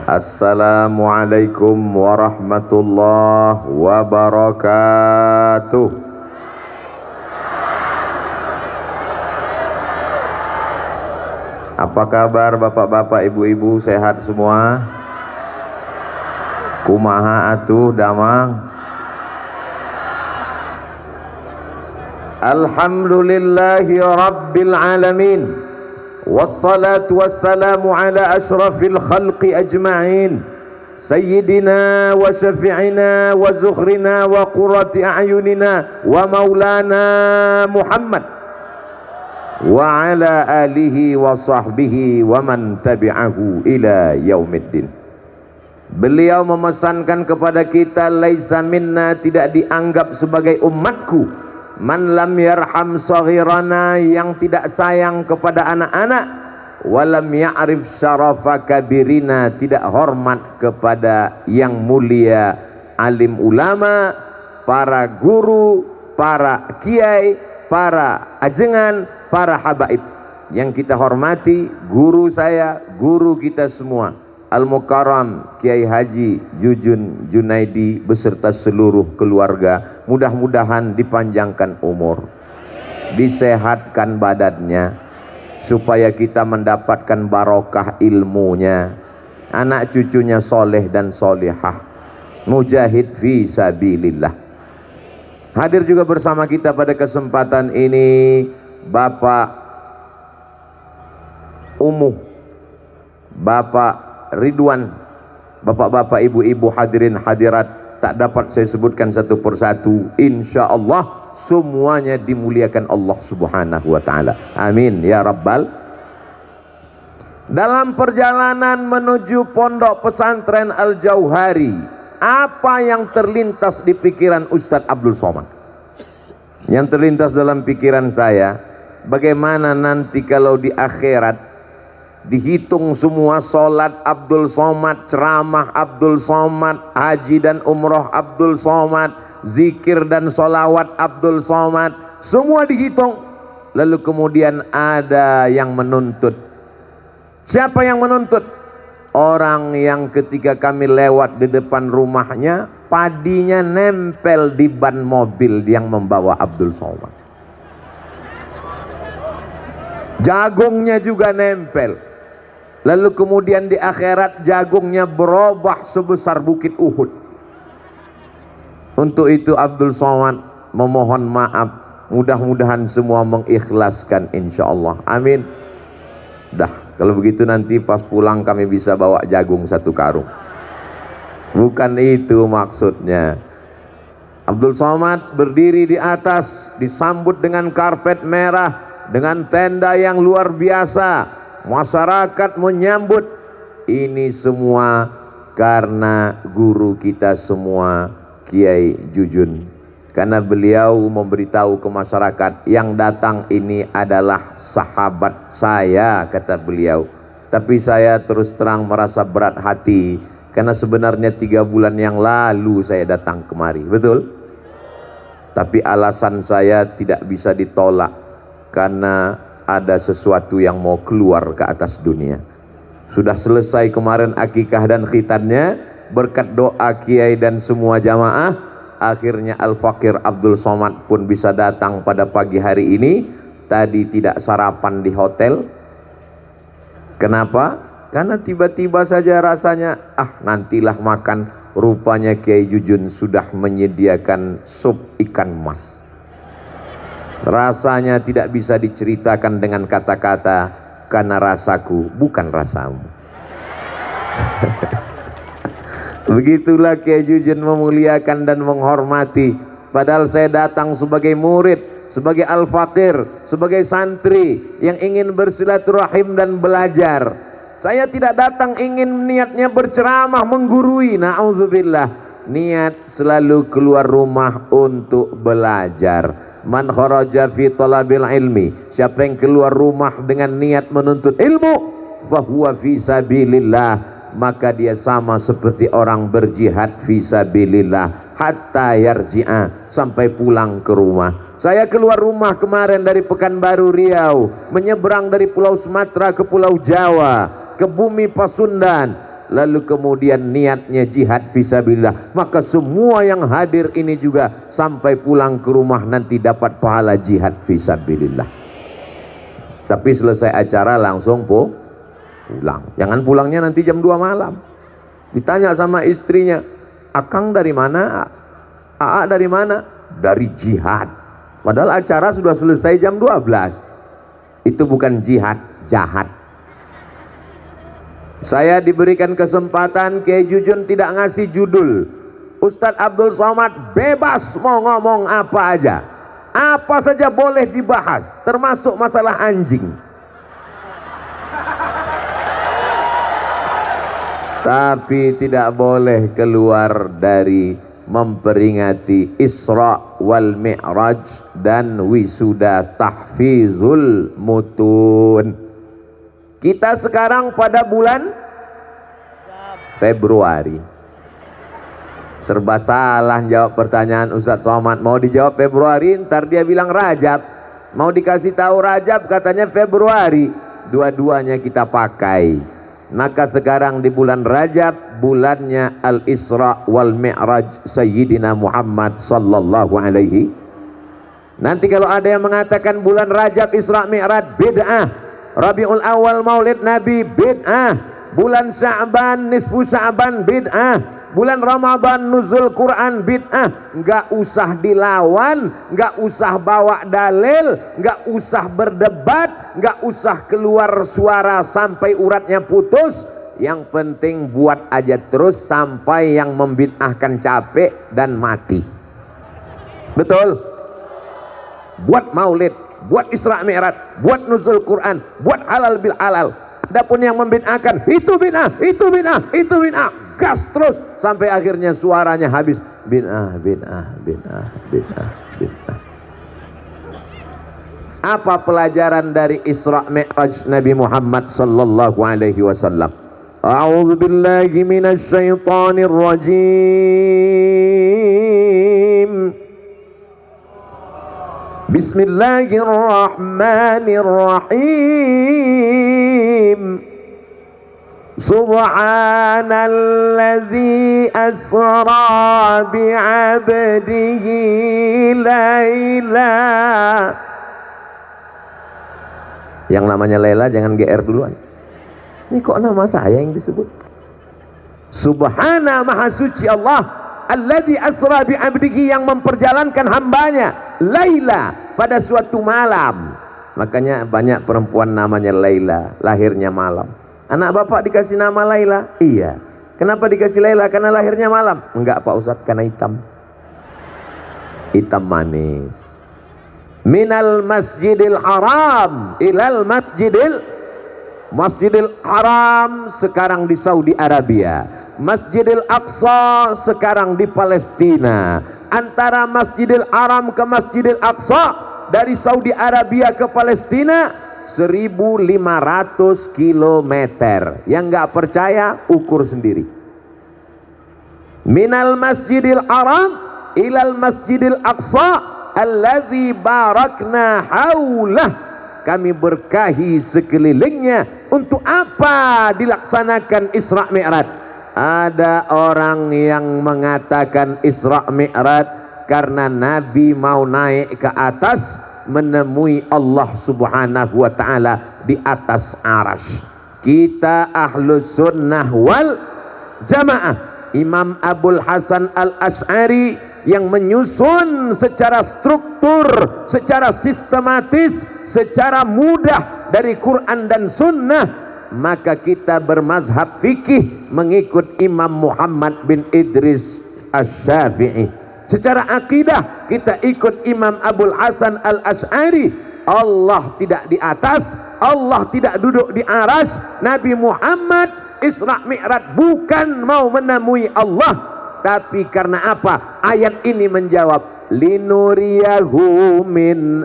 Assalamualaikum warahmatullahi wabarakatuh. Apa kabar bapak-bapak, ibu-ibu, sehat semua? Kumaha atuh damang? Alhamdulillahi rabbil alamin. Wassalatu wassalamu ala ashrafil khalqi ajma'in Sayyidina wa syafi'ina wa zukhrina wa qurrati a'yunina wa maulana Muhammad wa ala alihi wa sahbihi wa man tabi'ahu ila yaumiddin. Beliau memesankan kepada kita, laisa minna, tidak dianggap sebagai umatku, man lam yarham saghirana, yang tidak sayang kepada anak-anak, walam ya'rif syarafa kabirina, tidak hormat kepada yang mulia, alim ulama, para guru, para kiai, para ajengan, para habaib. Yang kita hormati guru saya, guru kita semua, Al-Mukarram Kiai Haji Jujun Junaidi beserta seluruh keluarga. Mudah-mudahan dipanjangkan umur, disehatkan badannya, supaya kita mendapatkan barokah ilmunya, anak cucunya soleh dan solehah, mujahid fi sabilillah. Hadir juga bersama kita pada kesempatan ini Bapak Umuh, Bapak Ridwan, bapak-bapak, ibu-ibu, hadirin hadirat, tak dapat saya sebutkan satu persatu. Insya Allah semuanya dimuliakan Allah subhanahu wa ta'ala. Amin ya rabbal. Dalam perjalanan menuju pondok pesantren Al-Jauhari, apa yang terlintas di pikiran Ustadz Abdul Somad? Yang terlintas dalam pikiran saya, bagaimana nanti kalau di akhirat dihitung semua solat Abdul Somad, ceramah Abdul Somad, haji dan umroh Abdul Somad, zikir dan solawat Abdul Somad, semua dihitung. Lalu kemudian ada yang menuntut. Siapa yang menuntut? Orang yang ketika kami lewat di depan rumahnya, padinya nempel di ban mobil yang membawa Abdul Somad, jagungnya juga nempel. Lalu kemudian di akhirat jagungnya berubah sebesar bukit Uhud. Untuk itu Abdul Somad memohon maaf. Mudah-mudahan semua mengikhlaskan insyaallah. Amin. Dah, kalau begitu nanti pas pulang kami bisa bawa jagung satu karung. Bukan itu maksudnya. Abdul Somad berdiri di atas, disambut dengan karpet merah, dengan tenda yang luar biasa. Masyarakat menyambut. Ini semua karena guru kita semua, Kiai Jujun. Karena beliau memberitahu ke masyarakat, yang datang ini adalah sahabat saya, kata beliau. Tapi saya terus terang merasa berat hati, karena sebenarnya 3 bulan yang lalu saya datang kemari, betul? Tapi alasan saya tidak bisa ditolak, karena ada sesuatu yang mau keluar ke atas dunia. Sudah selesai kemarin akikah dan khitannya, berkat doa kiai dan semua jamaah, akhirnya Al-Fakir Abdul Somad pun bisa datang pada pagi hari ini. Tadi tidak sarapan di hotel. Kenapa? Karena tiba-tiba saja rasanya, nantilah makan. Rupanya Kiai Jujun sudah menyediakan sup ikan mas. Rasanya tidak bisa diceritakan dengan kata-kata, karena rasaku bukan rasamu. Begitulah Kiai Jujun memuliakan dan menghormati. Padahal saya datang sebagai murid, sebagai al-fakir, sebagai santri yang ingin bersilaturahim dan belajar. Saya tidak datang ingin niatnya berceramah, menggurui. Na'udzubillah. Niat selalu keluar rumah untuk belajar. Man kharaja fi talabil ilmi, siapa yang keluar rumah dengan niat menuntut ilmu, fahuwa fi sabilillah, maka dia sama seperti orang berjihad fi sabilillah hatta yarji'a, sampai pulang ke rumah. Saya keluar rumah kemarin dari Pekanbaru Riau, menyeberang dari Pulau Sumatera ke Pulau Jawa, ke bumi Pasundan. lalu kemudian niatnya jihad fisabilillah, maka semua yang hadir ini juga sampai pulang ke rumah nanti dapat pahala jihad fisabilillah. Tapi selesai acara langsung pulang. Jangan pulangnya nanti jam 2 malam. Ditanya sama istrinya, "Akang dari mana? Aa dari mana?" "Dari jihad." Padahal acara sudah selesai jam 12. Itu bukan jihad, jahat. Saya diberikan kesempatan, Kiai Jujun tidak ngasih judul. Ustadz Abdul Somad bebas mau ngomong apa aja, apa saja boleh dibahas, termasuk masalah anjing. Tapi tidak boleh keluar dari memperingati Isra wal Mi'raj dan wisuda tahfizul mutun. Kita sekarang pada bulan Februari. Serba salah jawab pertanyaan Ustadz Somad. Mau dijawab Februari, ntar dia bilang Rajab. Mau dikasih tahu Rajab, katanya Februari. Dua-duanya kita pakai. Maka sekarang di bulan Rajab, bulannya Al-Isra wal Mi'raj Sayyidina Muhammad sallallahu alaihi. Nanti kalau ada yang mengatakan bulan Rajab Isra Mi'raj bid'ah, Rabiul Awal Maulid Nabi bid'ah, bulan Sya'ban nisfu Sya'ban bid'ah, bulan Ramadan nuzul Quran bid'ah. Nggak usah dilawan, nggak usah bawa dalil, nggak usah berdebat, nggak usah keluar suara sampai uratnya putus. Yang penting buat aja terus sampai yang membid'ahkan capek dan mati. Betul? Buat maulid, buat Isra Mi'raj, buat nuzul Quran, buat halal bil halal. Adapun yang membid'ahkan, itu bid'ah, itu bid'ah, itu bid'ah, gas terus sampai akhirnya suaranya habis. Bid'ah, bid'ah, bid'ah, bid'ah, bid'ah. Apa pelajaran dari Isra Mi'raj Nabi Muhammad sallallahu alaihi wasallam? A'udzu billahi minasy syaithanir rajim. Bismillahirrahmanirrahim. Subhanalladzi asra bi'abdihi laila. Yang namanya Laila jangan GR duluan. Ini kok nama saya yang disebut? Subhana maha suci Allah, alladzi asra bi'abdihi, yang memperjalankan hambanya Laila pada suatu malam. Makanya banyak perempuan namanya Laila, lahirnya malam. Anak bapak dikasih nama Laila? Iya. Kenapa dikasih Laila? Karena lahirnya malam? Enggak Pak Ustadz, karena hitam. Hitam manis. Minal masjidil haram ilal Masjidil Haram sekarang di Saudi Arabia, Masjidil Aqsa sekarang di Palestina. Antara Masjidil Haram ke Masjidil Aqsa, dari Saudi Arabia ke Palestina 1.500 kilometer. Yang nggak percaya ukur sendiri. Minal Masjidil Haram ilal Masjidil Aqsa alladzi barakna haulah, kami berkahi sekelilingnya. Untuk apa dilaksanakan Isra Mi'raj? Ada orang yang mengatakan Isra Mi'raj karena Nabi mau naik ke atas menemui Allah subhanahu wa ta'ala di atas arasy. Kita ahlus sunnah wal jamaah, Imam Abul Hasan al-Ash'ari yang menyusun secara struktur, secara sistematis, secara mudah dari Quran dan Sunnah, maka kita bermazhab fikih mengikut Imam Muhammad bin Idris Asy-Syafi'i. Secara akidah kita ikut Imam Abul Hasan al-Ash'ari. Allah tidak di atas, Allah tidak duduk di aras. Nabi Muhammad Isra Mi'raj bukan mau menemui Allah, tapi karena apa? Ayat ini menjawab, linuriyahu min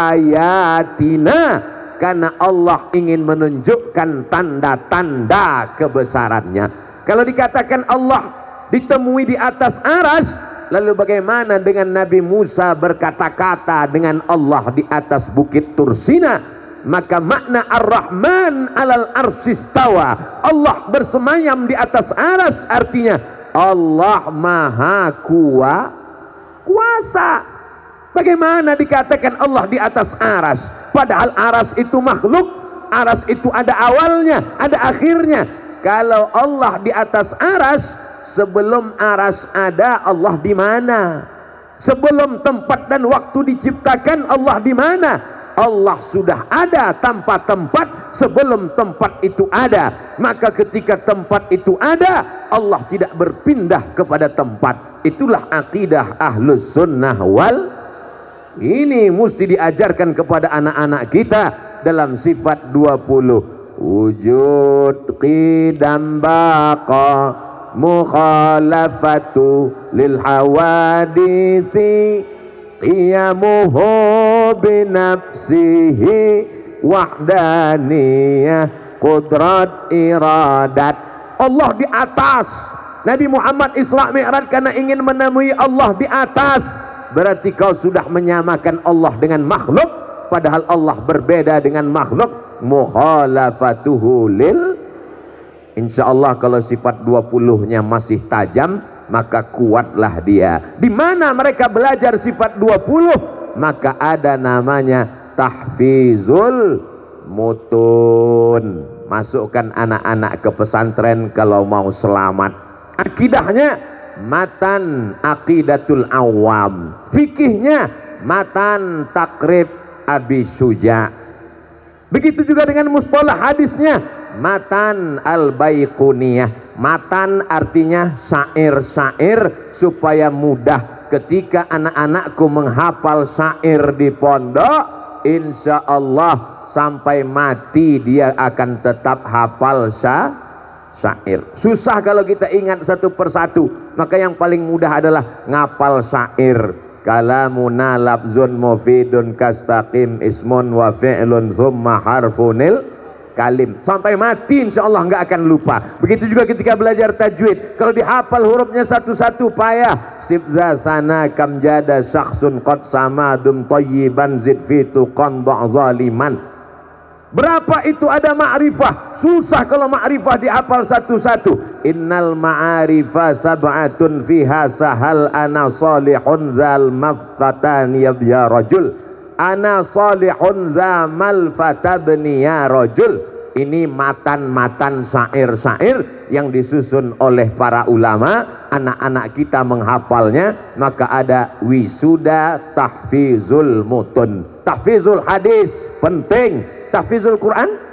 ayatina, karena Allah ingin menunjukkan tanda-tanda kebesarannya. Kalau dikatakan Allah ditemui di atas aras, lalu bagaimana dengan Nabi Musa berkata-kata dengan Allah di atas bukit Tursina? maka makna Ar-Rahman alal arsistawa, Allah bersemayam di atas aras, artinya Allah maha kuasa. Bagaimana dikatakan Allah di atas aras, padahal aras itu makhluk, aras itu ada awalnya, ada akhirnya. Kalau Allah di atas aras, sebelum aras ada, Allah di mana? Sebelum tempat dan waktu diciptakan, Allah di mana? Allah sudah ada tanpa tempat sebelum tempat itu ada. Maka ketika tempat itu ada, Allah tidak berpindah kepada tempat. Itulah akidah Ahlus Sunnah wal. Ini mesti diajarkan kepada anak-anak kita dalam sifat 20. Wujud qidam baqa mukhalafatu lil hawadisi qiyamuhu binafsihi wahdaniyah qudrat iradat. Allah di atas. Nabi Muhammad Isra Mi'raj karena ingin menemui Allah di atas. Berarti kau sudah menyamakan Allah dengan makhluk, padahal Allah berbeda dengan makhluk. Mukhalafatuhu lil. Insyaallah kalau sifat 20-nya masih tajam, maka kuatlah dia. Di mana mereka belajar sifat 20? Maka ada namanya tahfizul mutun. Masukkan anak-anak ke pesantren kalau mau selamat. Akidahnya matan aqidatul awam, fikihnya matan takrib Abi Suja. Begitu juga dengan mustalah hadisnya matan al-baiquniyah. Matan artinya syair-syair supaya mudah ketika anak-anakku menghafal syair di pondok, insya Allah sampai mati dia akan tetap hafal syair. Susah kalau kita ingat satu persatu, maka yang paling mudah adalah ngapal syair. Kalamuna labzun mufidun kastaqim ismun wa fi'lun thumma harfunil kalim. Sampai mati insyaallah nggak akan lupa. Begitu juga ketika belajar tajwid, kalau dihafal hurufnya satu-satu payah. Sibza sana kam jada syakhsun qad samadum tayyiban zid fitu qanda zaliman. Berapa itu ada ma'rifah? Susah kalau ma'rifah dihafal satu-satu. Innal ma'arifah sab'atun fiha sahal ana salihun zal maftatani ya rajul. Ana salihun zamal fatabni ya rajul. Ini matan-matan syair-syair yang disusun oleh para ulama. Anak-anak kita menghafalnya, maka ada wisuda tahfizul mutun. Tahfizul hadis penting. Tahfizul Quran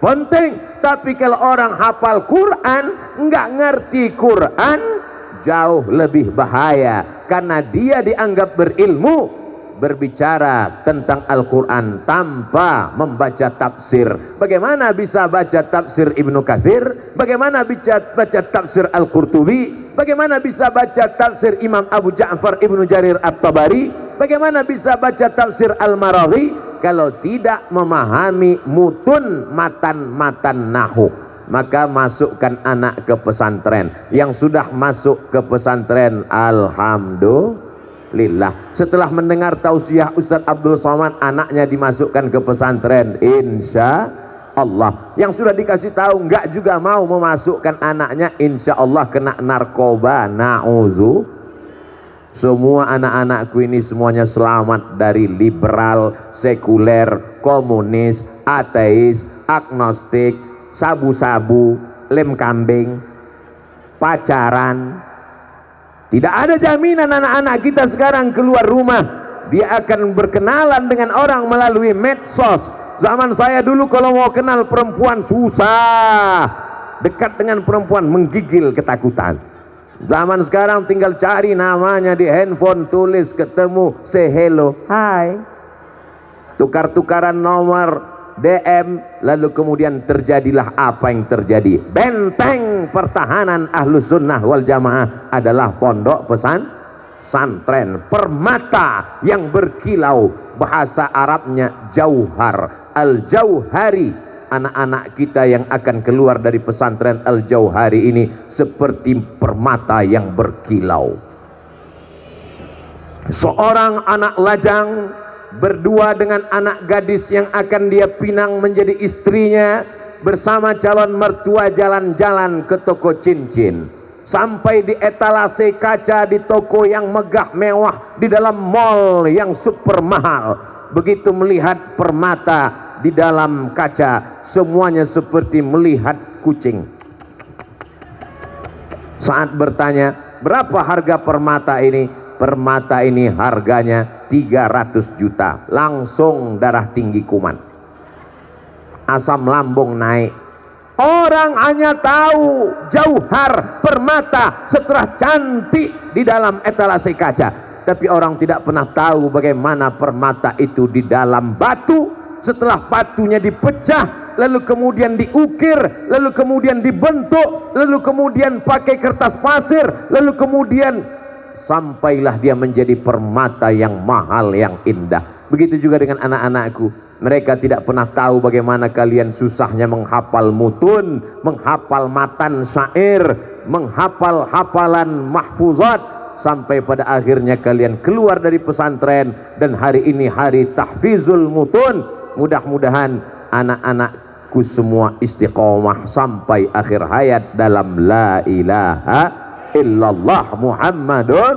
penting, tapi kalau orang hafal Quran nggak ngerti Quran, jauh lebih bahaya, karena dia dianggap berilmu berbicara tentang Al-Quran tanpa membaca tafsir. Bagaimana bisa baca tafsir Ibnu Katsir? Bagaimana bisa baca tafsir Al-Qurtubi? Bagaimana bisa baca tafsir Imam Abu Ja'far Ibnu Jarir At-Tabari? Bagaimana bisa baca tafsir Al-Maraghi kalau tidak memahami mutun matan-matan nahu? Maka masukkan anak ke pesantren. Yang sudah masuk ke pesantren, alhamdulillah. Setelah mendengar tausiah Ustadz Abdul Somad, anaknya dimasukkan ke pesantren, insya Allah. Yang sudah dikasih tahu enggak juga mau memasukkan anaknya, insya Allah kena narkoba, na'udzu. Semua anak-anakku ini semuanya selamat dari liberal, sekuler, komunis, ateis, agnostik, sabu-sabu, lem kambing, pacaran. Tidak ada jaminan anak-anak kita sekarang keluar rumah dia akan berkenalan dengan orang melalui medsos. Zaman saya dulu kalau mau kenal perempuan susah, dekat dengan perempuan menggigil ketakutan. Zaman sekarang tinggal cari namanya di handphone, tulis, ketemu, say hello, hai, tukar-tukaran nomor, DM, lalu kemudian terjadilah apa yang terjadi. Benteng pertahanan Ahlus Sunnah wal Jamaah adalah pondok pesantren, permata yang berkilau, bahasa Arabnya jauhar, al-jauhari. Anak-anak kita yang akan keluar dari pesantren Al-Jauhari ini seperti permata yang berkilau. Seorang anak lajang berdua dengan anak gadis yang akan dia pinang menjadi istrinya, bersama calon mertua jalan-jalan ke toko cincin, sampai di etalase kaca di toko yang megah mewah, di dalam mall yang super mahal. Begitu melihat permata di dalam kaca, semuanya seperti melihat kucing. Saat bertanya, berapa harga permata ini? Permata ini harganya 300 juta. Langsung darah tinggi kuman, asam lambung naik. Orang hanya tahu jauhar permata setelah cantik di dalam etalase kaca, tapi orang tidak pernah tahu bagaimana permata itu di dalam batu. Setelah batunya dipecah, lalu kemudian diukir, lalu kemudian dibentuk, lalu kemudian pakai kertas pasir, lalu kemudian sampailah dia menjadi permata yang mahal, yang indah. Begitu juga dengan anak-anakku. Mereka tidak pernah tahu bagaimana kalian susahnya menghafal mutun, menghafal matan syair, menghafal hafalan mahfuzat, sampai pada akhirnya kalian keluar dari pesantren, dan hari ini hari tahfizul mutun. Mudah-mudahan anak-anakku semua istiqomah sampai akhir hayat dalam la ilaha illallah Muhammadun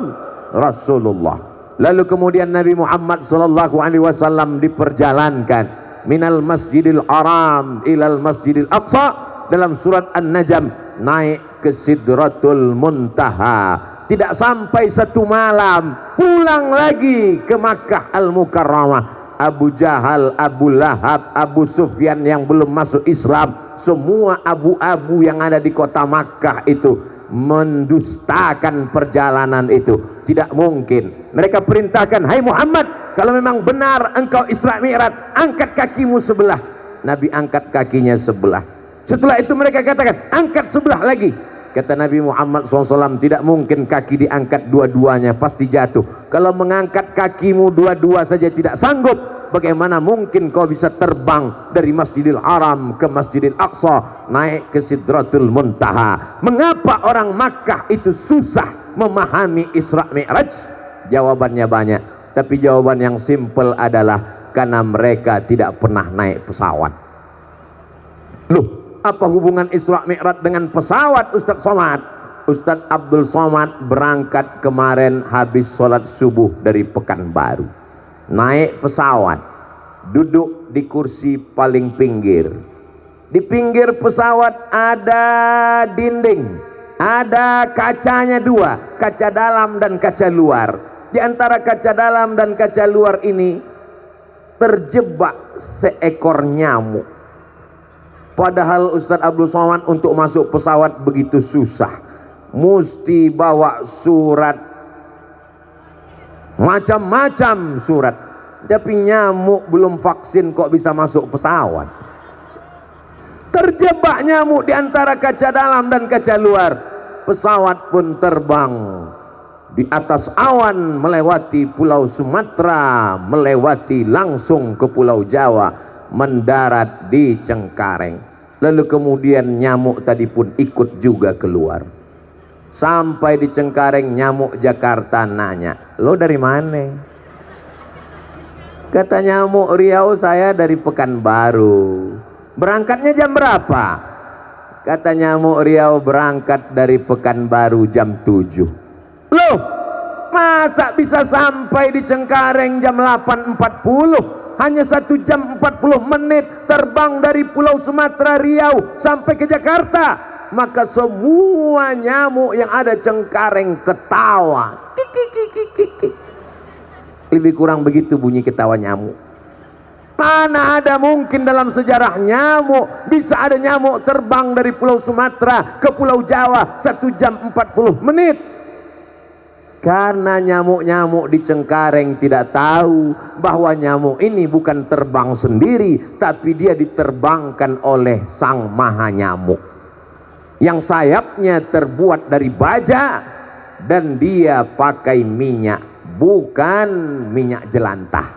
Rasulullah. Lalu kemudian Nabi Muhammad sallallahu alaihi wasallam diperjalankan minal Masjidil Haram ilal Masjidil Aqsa dalam surat An-Najm, naik ke Sidratul Muntaha. Tidak sampai satu malam, pulang lagi ke Makkah Al-Mukarramah. Abu Jahal, Abu Lahab, Abu Sufyan yang belum masuk Islam, semua abu-abu yang ada di kota Makkah itu mendustakan perjalanan itu. Tidak mungkin. Mereka perintahkan, hai Muhammad, kalau memang benar engkau Isra Mi'raj, angkat kakimu sebelah. Nabi angkat kakinya sebelah. Setelah itu mereka katakan, angkat sebelah lagi. Kata Nabi Muhammad SAW, tidak mungkin kaki diangkat dua-duanya, pasti jatuh. Kalau mengangkat kakimu dua-dua saja tidak sanggup, bagaimana mungkin kau bisa terbang dari Masjidil Haram ke Masjidil Aqsa, naik ke Sidratul Muntaha? Mengapa orang Makkah itu susah memahami Isra Mi'raj? Jawabannya banyak, tapi jawaban yang simpel adalah karena mereka tidak pernah naik pesawat. Loh, apa hubungan Isra Mi'raj dengan pesawat, Ustaz Somad? Ustaz Abdul Somad berangkat kemarin habis sholat subuh dari Pekanbaru, naik pesawat, duduk di kursi paling pinggir. Di pinggir pesawat ada dinding, ada kacanya dua, kaca dalam dan kaca luar. Di antara kaca dalam dan kaca luar ini terjebak seekor nyamuk. Padahal Ustaz Abdul Somad untuk masuk pesawat begitu susah, mesti bawa surat, macam-macam surat. Tapi nyamuk belum vaksin kok bisa masuk pesawat? Terjebak nyamuk di antara kaca dalam dan kaca luar. Pesawat pun terbang di atas awan, melewati Pulau Sumatera, melewati langsung ke Pulau Jawa, mendarat di Cengkareng. Lalu kemudian nyamuk tadi pun ikut juga keluar. Sampai di Cengkareng, nyamuk Jakarta nanya, lo dari mana? Kata nyamuk Riau, saya dari Pekanbaru. Berangkatnya jam berapa? Kata nyamuk Riau, berangkat dari Pekanbaru jam 7. Loh, masa bisa sampai di Cengkareng jam 8.40? Hanya 1 jam 40 menit terbang dari Pulau Sumatera Riau sampai ke Jakarta. Maka semua nyamuk yang ada Cengkareng ketawa. Lebih kurang begitu bunyi ketawa nyamuk. Mana ada mungkin dalam sejarah nyamuk bisa ada nyamuk terbang dari Pulau Sumatera ke Pulau Jawa 1 jam 40 menit. Karena nyamuk-nyamuk di Cengkareng tidak tahu bahwa nyamuk ini bukan terbang sendiri, tapi dia diterbangkan oleh Sang Maha Nyamuk yang sayapnya terbuat dari baja, dan dia pakai minyak, bukan minyak jelantah,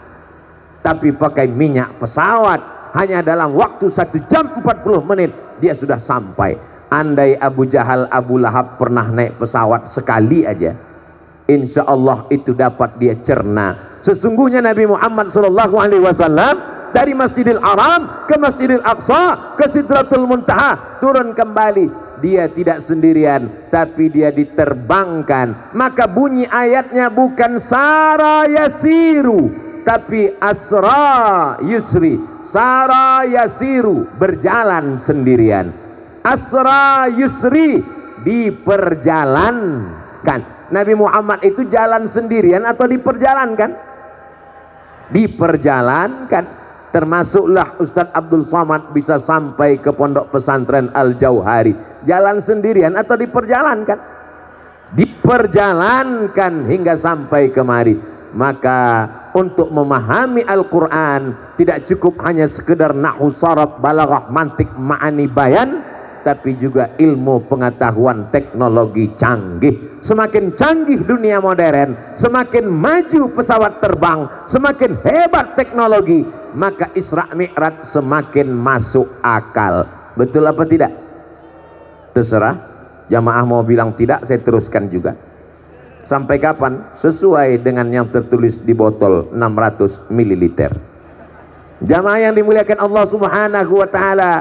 tapi pakai minyak pesawat. Hanya dalam waktu 1 jam 40 menit dia sudah sampai. Andai Abu Jahal, Abu Lahab pernah naik pesawat sekali aja, insya Allah itu dapat dia cerna Sesungguhnya Nabi Muhammad SAW dari Masjidil Haram ke Masjidil Aqsa ke Sidratul Muntaha turun kembali. Dia tidak sendirian, tapi dia diterbangkan. Maka bunyi ayatnya bukan sara yasiru, tapi asra yusri. Sara yasiru, berjalan sendirian. Asra yusri, diperjalankan. Nabi Muhammad itu jalan sendirian atau diperjalankan? Diperjalankan. Termasuklah Ustadz Abdul Somad bisa sampai ke pondok pesantren Al-Jauhari jalan sendirian atau diperjalankan? Diperjalankan hingga sampai kemari. Maka untuk memahami Al-Quran tidak cukup hanya sekedar nahwu, sharaf, balaghah, mantik, ma'ani, bayan, tapi juga ilmu pengetahuan teknologi canggih. Semakin canggih dunia modern, semakin maju pesawat terbang, semakin hebat teknologi, maka Isra Mi'raj semakin masuk akal. Betul apa tidak? Terserah. Jamaah mau bilang tidak, saya teruskan juga. Sampai kapan? Sesuai dengan yang tertulis di botol 600 ml. Jamaah yang dimuliakan Allah Subhanahu wa ta'ala,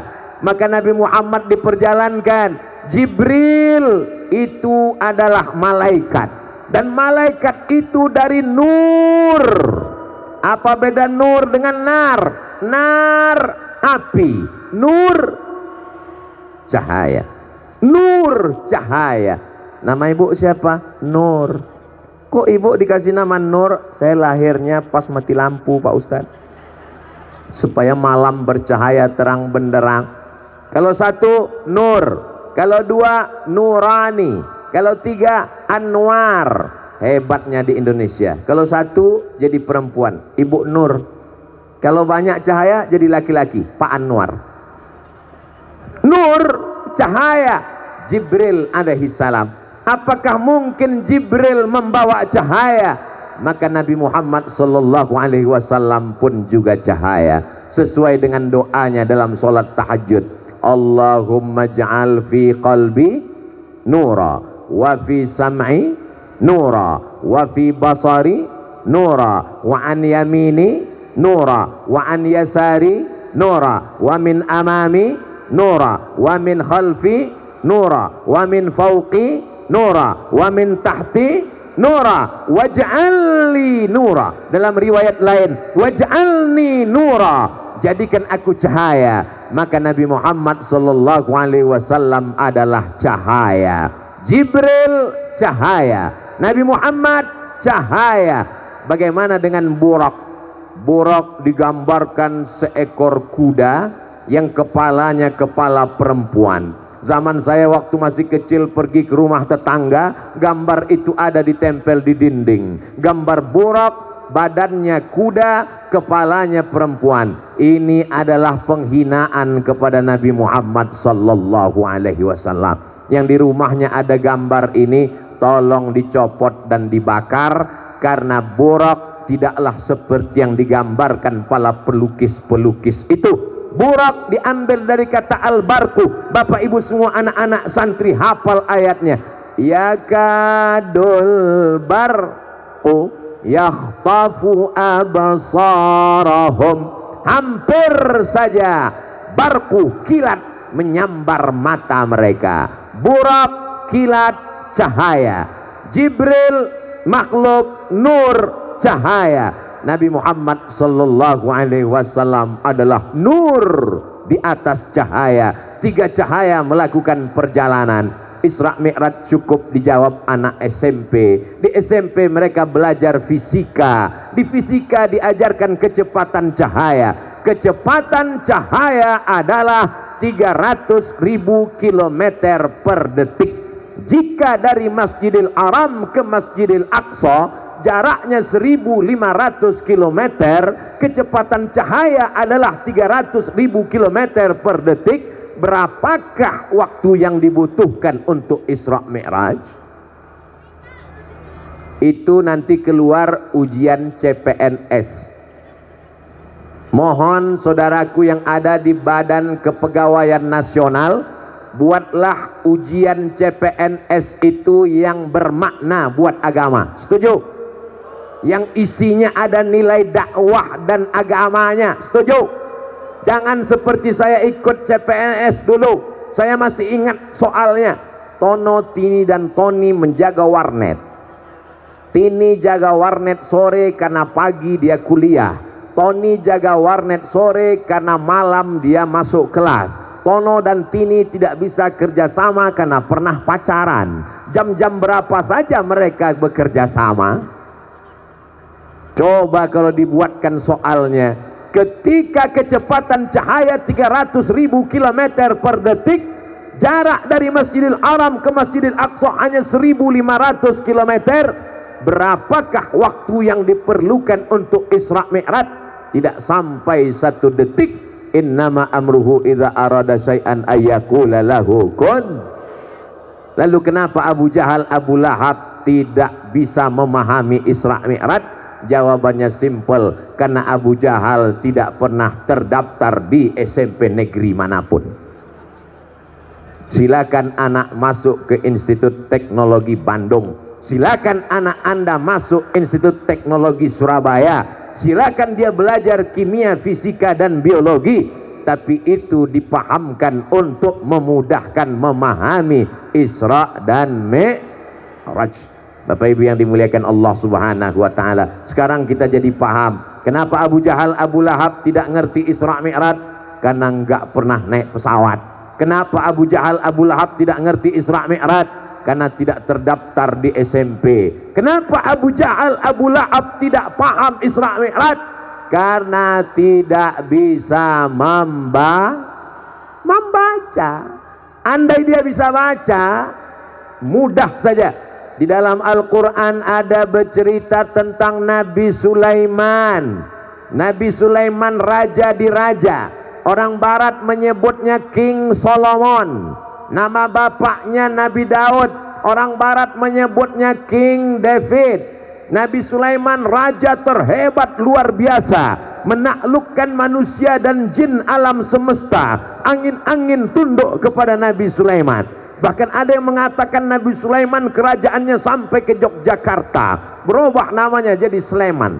maka Nabi Muhammad diperjalankan. Jibril itu adalah malaikat, dan malaikat itu dari nur. Apa beda nur dengan nar? Nar api, nur cahaya. Nur cahaya. Nama ibu siapa? Nur. Kok ibu dikasih nama Nur? Saya lahirnya pas mati lampu, Pak Ustadz, supaya malam bercahaya terang benderang. Kalau satu Nur, kalau dua Nurani, kalau tiga Anwar. Hebatnya di Indonesia. Kalau satu jadi perempuan, Ibu Nur. Kalau banyak cahaya jadi laki-laki, Pak Anwar. Nur, cahaya. Jibril alaihi salam. Apakah mungkin Jibril membawa cahaya? Maka Nabi Muhammad sallallahu alaihi wasallam pun juga cahaya. Sesuai dengan doanya dalam sholat tahajud. Allahumma ja'al fi qalbi nura, wa fi sam'i nura, wa fi basari nura, wa an yamini nura, wa an yasari nura, wa min amami nura, wa min khalfi nura, wa min fawqi nura, wa min tahti nura, waj'alni nura. Dalam riwayat lain, waj'alni nura, jadikan aku cahaya. Maka Nabi Muhammad sallallahu alaihi wasallam adalah cahaya. Jibril cahaya, Nabi Muhammad cahaya. Bagaimana dengan Burak? Burak digambarkan seekor kuda yang kepalanya kepala perempuan. Zaman saya waktu masih kecil pergi ke rumah tetangga, gambar itu ada ditempel di dinding. Gambar Burak, badannya kuda, kepalanya perempuan. Ini adalah penghinaan kepada Nabi Muhammad sallallahu alaihi wasallam. Yang di rumahnya ada gambar ini, tolong dicopot dan dibakar, karena Burak tidaklah seperti yang digambarkan para pelukis-pelukis itu. Burak diambil dari kata al-barku. Bapak ibu semua anak-anak santri hafal ayatnya. Yakadul barqu yakhtafu absarahum. Hampir saja barku, kilat, menyambar mata mereka. Burak, kilat, cahaya. Jibril, makhluk nur, cahaya. Nabi Muhammad sallallahu alaihi wasallam adalah nur di atas cahaya. Tiga cahaya melakukan perjalanan. Isra Mi'raj cukup dijawab anak SMP. Di SMP mereka belajar fisika. Di fisika diajarkan kecepatan cahaya. Kecepatan cahaya adalah 300.000 km per detik. Jika dari Masjidil Haram ke Masjidil Aqsa jaraknya 1.500 km, kecepatan cahaya adalah 300.000 km per detik. Berapakah waktu yang dibutuhkan untuk Isra Mi'raj? Itu nanti keluar ujian CPNS. Mohon saudaraku yang ada di Badan Kepegawaian Nasional, buatlah ujian CPNS itu yang bermakna buat agama. Setuju? yang isinya ada nilai dakwah dan agamanya. Setuju? Jangan seperti saya ikut CPNS dulu, saya masih ingat soalnya. Tono, Tini dan Tony menjaga warnet. Tini jaga warnet sore karena pagi dia kuliah. Tony jaga warnet sore karena malam dia masuk kelas. Tono dan Tini tidak bisa kerjasama karena pernah pacaran. Jam-jam berapa saja mereka bekerja sama? Coba kalau dibuatkan soalnya, ketika kecepatan cahaya 300.000 km per detik, jarak dari Masjidil Haram ke Masjidil Aqsa hanya 1.500 km, berapakah waktu yang diperlukan untuk Isra Mi'raj? Tidak sampai 1 detik. Innama amruhu idza arada syai'an ayyaqula lahu kun. Lalu kenapa Abu Jahal, Abu Lahab tidak bisa memahami Isra Mi'raj? Jawabannya simpel, karena Abu Jahal tidak pernah terdaftar di SMP negeri manapun. Silakan anak masuk ke Institut Teknologi Bandung, silakan anak Anda masuk Institut Teknologi Surabaya, silakan dia belajar kimia, fisika dan biologi, tapi itu dipahamkan untuk memudahkan memahami Isra dan Mi'raj. Bapak Ibu yang dimuliakan Allah Subhanahu wa taala, sekarang kita jadi paham kenapa Abu Jahal, Abu Lahab tidak ngerti Isra Mi'raj, karena enggak pernah naik pesawat. Kenapa Abu Jahal, Abu Lahab tidak ngerti Isra Mi'raj? Karena tidak terdaftar di SMP. Kenapa Abu Jahal, Abu Lahab tidak paham Isra Mi'raj? Karena tidak bisa membaca. Andai dia bisa baca, mudah saja. Di dalam Al-Quran ada bercerita tentang Nabi Sulaiman. Nabi Sulaiman raja di raja. Orang barat menyebutnya King Solomon. Nama bapaknya Nabi Daud. Orang barat menyebutnya King David. Nabi Sulaiman raja terhebat luar biasa, menaklukkan manusia dan jin alam semesta. Angin-angin tunduk kepada Nabi Sulaiman. Bahkan ada yang mengatakan Nabi Sulaiman kerajaannya sampai ke Yogyakarta, berubah namanya jadi Sleman.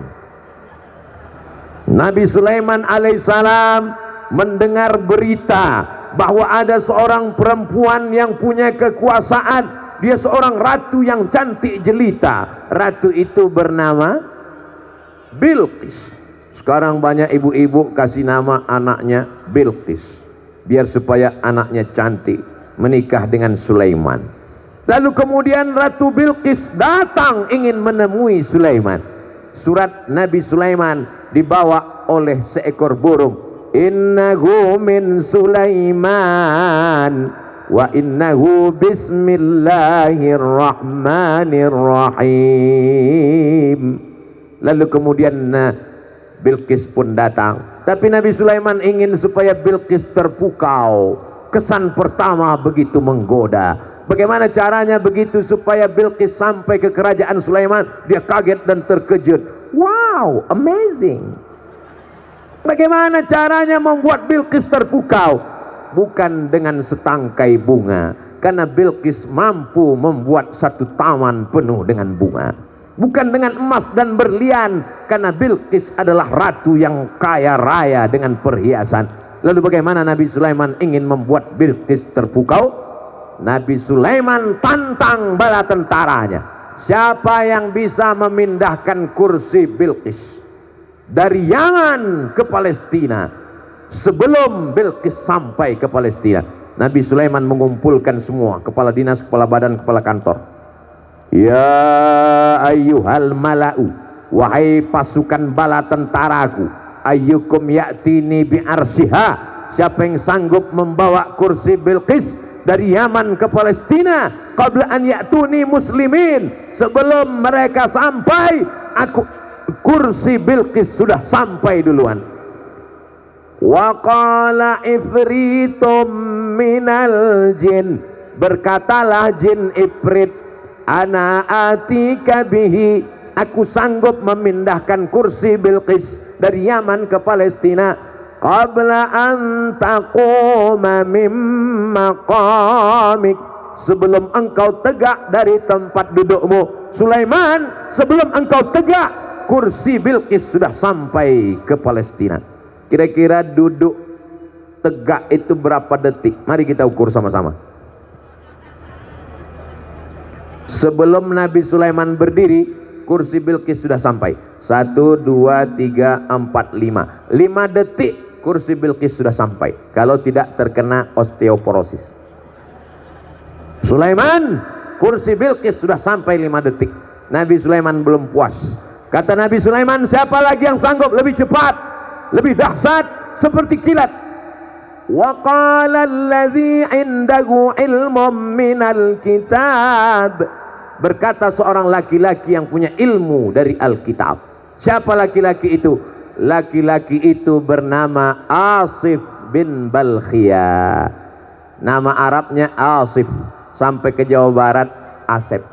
Nabi Sulaiman alaihissalam mendengar berita bahwa ada seorang perempuan yang punya kekuasaan. Dia seorang ratu yang cantik jelita. Ratu itu bernama Bilqis. Sekarang banyak ibu-ibu kasih nama anaknya Bilqis, biar supaya anaknya cantik, menikah dengan Sulaiman. Lalu kemudian Ratu Bilqis datang ingin menemui Sulaiman. Surat Nabi Sulaiman dibawa oleh seekor burung. Innahu min Sulaiman wa innahu bismillahirrahmanirrahim. Lalu kemudian Bilqis pun datang. Tapi Nabi Sulaiman ingin supaya Bilqis terpukau. Kesan pertama begitu menggoda. Bagaimana caranya begitu supaya Bilqis sampai ke kerajaan Sulaiman? Dia kaget dan terkejut. Wow, amazing. Bagaimana caranya membuat Bilqis terpukau? Bukan dengan setangkai bunga, karena Bilqis mampu membuat satu taman penuh dengan bunga. Bukan dengan emas dan berlian, karena Bilqis adalah ratu yang kaya raya dengan perhiasan. Lalu bagaimana Nabi Sulaiman ingin membuat Bilqis terpukau? Nabi Sulaiman tantang bala tentaranya. Siapa yang bisa memindahkan kursi Bilqis dari Yaman ke Palestina sebelum Bilqis sampai ke Palestina? Nabi Sulaiman mengumpulkan semua kepala dinas, kepala badan, kepala kantor. Ya ayyuhal mala'u, wahai pasukan bala tentaraku, ayyukum ya'tini bi'arsiha, siapa yang sanggup membawa kursi Bilqis dari Yaman ke Palestina qabla an ya'tuni muslimin, sebelum mereka sampai kursi Bilqis sudah sampai duluan. Wa qala ifritum minal jin, berkatalah jin ifrit, ana atika bihi, aku sanggup memindahkan kursi Bilqis dari Yaman ke Palestina qabla an taquma mim maqamik, sebelum engkau tegak dari tempat dudukmu. Sulaiman, sebelum engkau tegak kursi Bilqis sudah sampai ke Palestina. Kira-kira duduk tegak itu berapa detik? Mari kita ukur sama-sama. Sebelum Nabi Sulaiman berdiri, kursi Bilqis sudah sampai. 1, 2, 3, 4, 5. 5 detik kursi Bilqis sudah sampai. Kalau tidak terkena osteoporosis. Sulaiman, kursi Bilqis sudah sampai 5 detik. Nabi Sulaiman belum puas. Kata Nabi Sulaiman, siapa lagi yang sanggup lebih cepat, lebih dahsyat seperti kilat? Wa qala allazi indahu ilmun minal kitab. Berkata seorang laki-laki yang punya ilmu dari Alkitab. Siapa laki-laki itu? Laki-laki itu bernama Asif bin Balkhia. Nama Arabnya Asif. Sampai ke Jawa Barat Asep.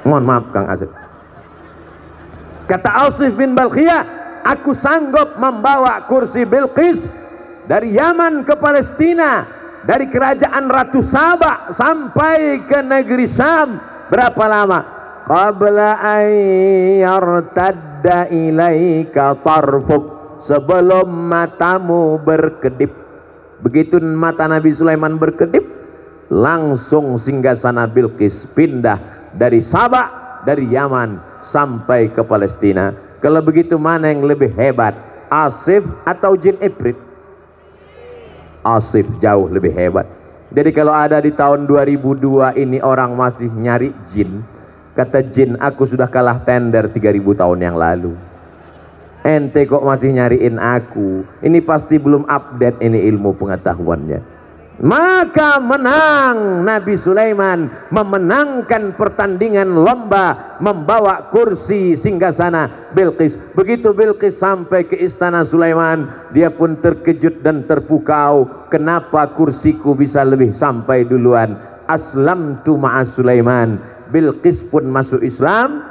Mohon maaf Kang Asep. Kata Asif bin Balkhia, aku sanggup membawa kursi Bilqis dari Yaman ke Palestina, dari kerajaan Ratu Saba sampai ke negeri Syam. Berapa lama? Qabla an yartadda ilaika tarfuk, sebelum matamu berkedip. Begitu mata Nabi Sulaiman berkedip, langsung singgasana Bilqis pindah dari Saba, dari Yaman sampai ke Palestina. Kalau begitu mana yang lebih hebat, Asif atau jin Ifrit? Asif jauh lebih hebat. Jadi kalau ada di tahun 2002 ini orang masih nyari jin, kata jin, aku sudah kalah tender 3000 tahun yang lalu. Ente kok masih nyariin aku? Ini pasti belum update ini ilmu pengetahuannya. Maka menang Nabi Sulaiman, memenangkan pertandingan lomba membawa kursi singgasana Bilqis. Begitu Bilqis sampai ke istana Sulaiman, dia pun terkejut dan terpukau. Kenapa kursiku bisa lebih sampai duluan? Aslamtu ma'a Sulaiman. Bilqis pun masuk Islam.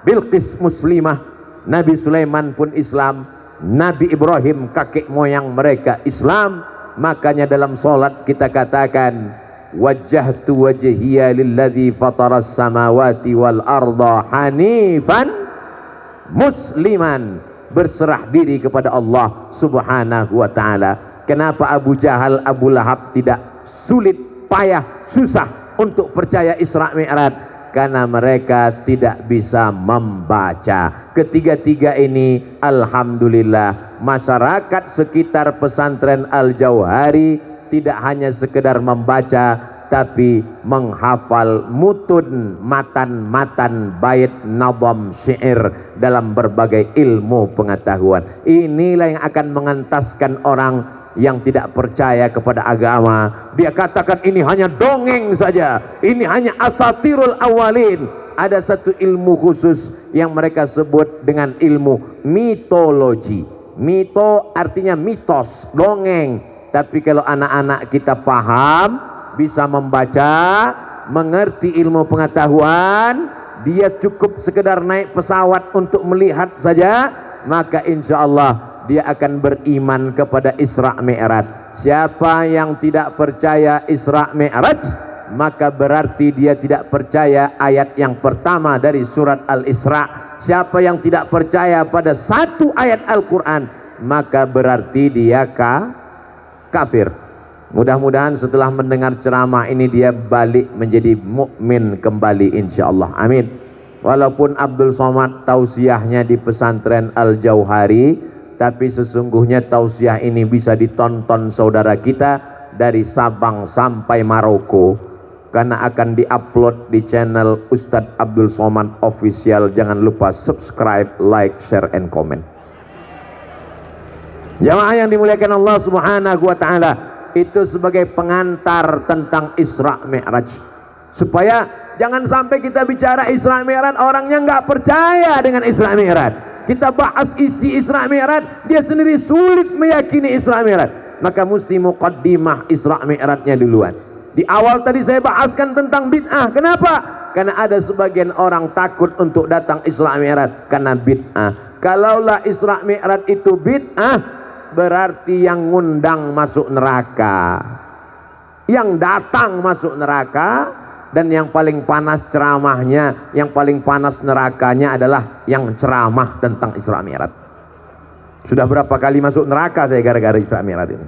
Bilqis muslimah. Nabi Sulaiman pun Islam. Nabi Ibrahim kakek moyang mereka Islam. Makanya dalam solat kita katakan, wajjahtu wajhiya lilladzi fataras samawati wal arda hanifan musliman, berserah diri kepada Allah subhanahu wa ta'ala. Kenapa Abu Jahal, Abu Lahab tidak sulit, payah, susah untuk percaya Isra Mi'raj? Karena mereka tidak bisa membaca. Ketiga-tiga ini alhamdulillah masyarakat sekitar pesantren Al-Jauhari tidak hanya sekedar membaca, tapi menghafal mutun, matan bait, nadam, syair dalam berbagai ilmu pengetahuan. Inilah yang akan mengentaskan orang yang tidak percaya kepada agama. Dia katakan ini hanya dongeng saja, ini hanya asatirul awalin. Ada satu ilmu khusus yang mereka sebut dengan ilmu mitologi. Mito artinya mitos, dongeng. Tapi kalau anak-anak kita paham, bisa membaca, mengerti ilmu pengetahuan, dia cukup sekedar naik pesawat untuk melihat saja, maka insya Allah dia akan beriman kepada Isra Mi'raj. Siapa yang tidak percaya Isra Mi'raj, maka berarti dia tidak percaya ayat yang pertama dari surat Al-Isra. Siapa yang tidak percaya pada satu ayat Al-Quran, maka berarti dia kafir. Mudah-mudahan setelah mendengar ceramah ini dia balik menjadi mukmin kembali insyaallah. Amin. Walaupun Abdul Somad tausiahnya di pesantren Al-Jauhari, tapi sesungguhnya tausiah ini bisa ditonton saudara kita dari Sabang sampai Maroko, karena akan diupload di channel Ustadz Abdul Somad Official. Jangan lupa subscribe, like, share, and comment. Jamaah yang dimuliakan Allah subhanahu wa ta'ala, itu sebagai pengantar tentang Isra Mi'raj, supaya jangan sampai kita bicara Isra Mi'raj orangnya nggak percaya dengan Isra Mi'raj. Kita bahas isi Isra Mi'raj, dia sendiri sulit meyakini Isra Mi'raj. Maka mesti muqaddimah Isra Mi'rajnya duluan. Di awal tadi saya bahaskan tentang bid'ah. Kenapa? Karena ada sebagian orang takut untuk datang Isra Mi'raj karena bid'ah. Kalaulah Isra Mi'raj itu bid'ah, berarti yang ngundang masuk neraka, yang datang masuk neraka, dan yang paling panas ceramahnya, yang paling panas nerakanya adalah yang ceramah tentang Isra Mi'raj. Sudah berapa kali masuk neraka saya gara-gara Isra Mi'raj ini.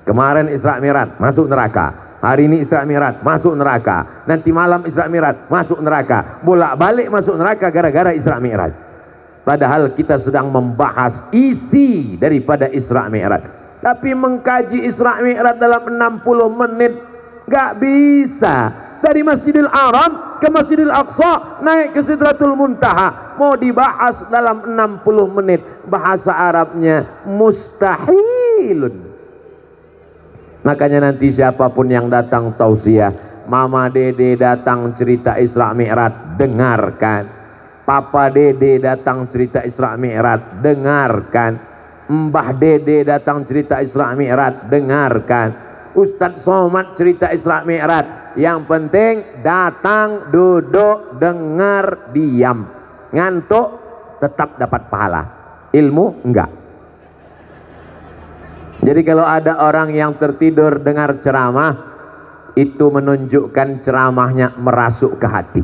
Kemarin Isra Mi'raj masuk neraka, hari ini Isra Mi'raj masuk neraka, nanti malam Isra Mi'raj masuk neraka, bolak-balik masuk neraka gara-gara Isra Mi'raj. Padahal kita sedang membahas isi daripada Isra Mi'raj. Tapi mengkaji Isra Mi'raj dalam 60 menit gak bisa. Dari Masjidil Haram ke Masjidil Aqsa, naik ke Sidratul Muntaha, mau dibahas dalam 60 menit. Bahasa Arabnya mustahilun. Makanya nanti siapapun yang datang tausiah, Mama Dede datang cerita Isra Mi'raj, dengarkan. Papa Dede datang cerita Isra Mi'raj, dengarkan. Mbah Dede datang cerita Isra Mi'raj, dengarkan. Ustadz Somad cerita Isra Mi'raj. Yang penting datang, duduk, dengar, diam. Ngantuk tetap dapat pahala, ilmu enggak. Jadi kalau ada orang yang tertidur dengar ceramah, itu menunjukkan ceramahnya merasuk ke hati.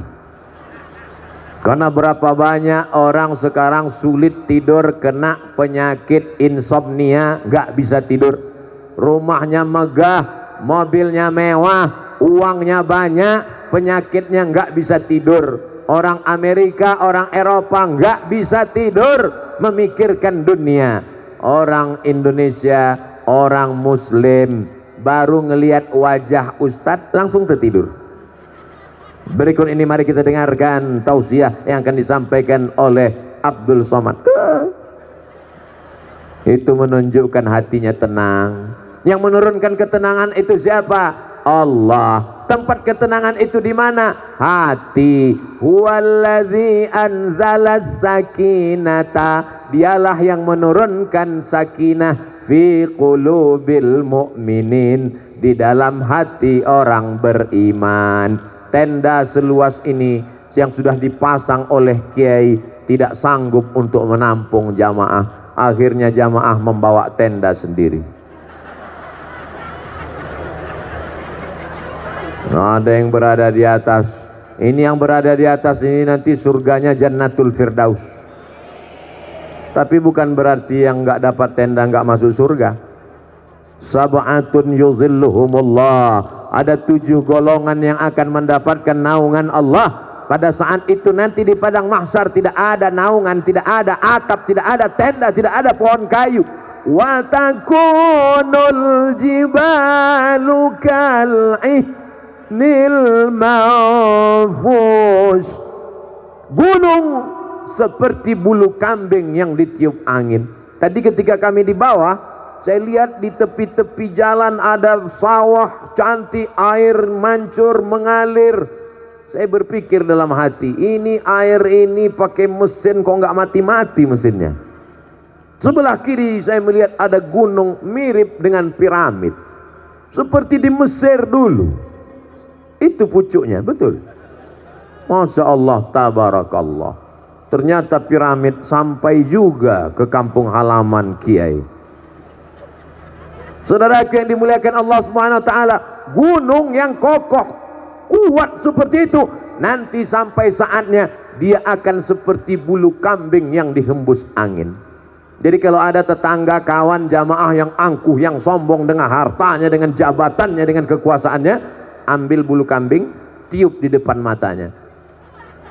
Karena berapa banyak orang sekarang sulit tidur, kena penyakit insomnia, nggak bisa tidur. Rumahnya megah, mobilnya mewah, uangnya banyak, penyakitnya nggak bisa tidur. Orang Amerika, orang Eropa nggak bisa tidur memikirkan dunia. Orang Indonesia, orang Muslim baru ngelihat wajah Ustadz langsung tertidur. Berikut ini mari kita dengarkan tausiah yang akan disampaikan oleh Abdul Somad. Itu menunjukkan hatinya tenang. Yang menurunkan ketenangan itu siapa? Allah. Tempat ketenangan itu di mana? Hati. Huwallazi anzalas sakinata. Dialah yang menurunkan sakinah fi qulubil mu'minin, di dalam hati orang beriman. Tenda seluas ini yang sudah dipasang oleh kiai tidak sanggup untuk menampung jamaah. Akhirnya jamaah membawa tenda sendiri. Ada yang berada di atas. Ini yang berada di atas ini nanti surganya Jannatul Firdaus. Tapi bukan berarti yang nggak dapat tenda nggak masuk surga. Sab'atun yuzilluhumullah. Ada 7 golongan yang akan mendapatkan naungan Allah. Pada saat itu nanti di padang mahsyar tidak ada naungan, tidak ada atap, tidak ada tenda, tidak ada pohon kayu. Wa takunul jibalu kal'ihnil manfush. Gunung seperti bulu kambing yang ditiup angin. Tadi ketika kami di bawah, saya lihat di tepi-tepi jalan ada sawah cantik, air mancur mengalir. Saya berpikir dalam hati, ini air ini pakai mesin kok nggak mati-mati mesinnya. Sebelah kiri saya melihat ada gunung mirip dengan piramid, seperti di Mesir dulu. Itu pucuknya, betul. Masya Allah, tabarakallah. Ternyata piramid sampai juga ke kampung halaman kiai. Saudaraku yang dimuliakan Allah Subhanahu wa taala, gunung yang kokoh, kuat seperti itu, nanti sampai saatnya dia akan seperti bulu kambing yang dihembus angin. Jadi kalau ada tetangga, kawan, jamaah yang angkuh, yang sombong dengan hartanya, dengan jabatannya, dengan kekuasaannya, ambil bulu kambing, tiup di depan matanya.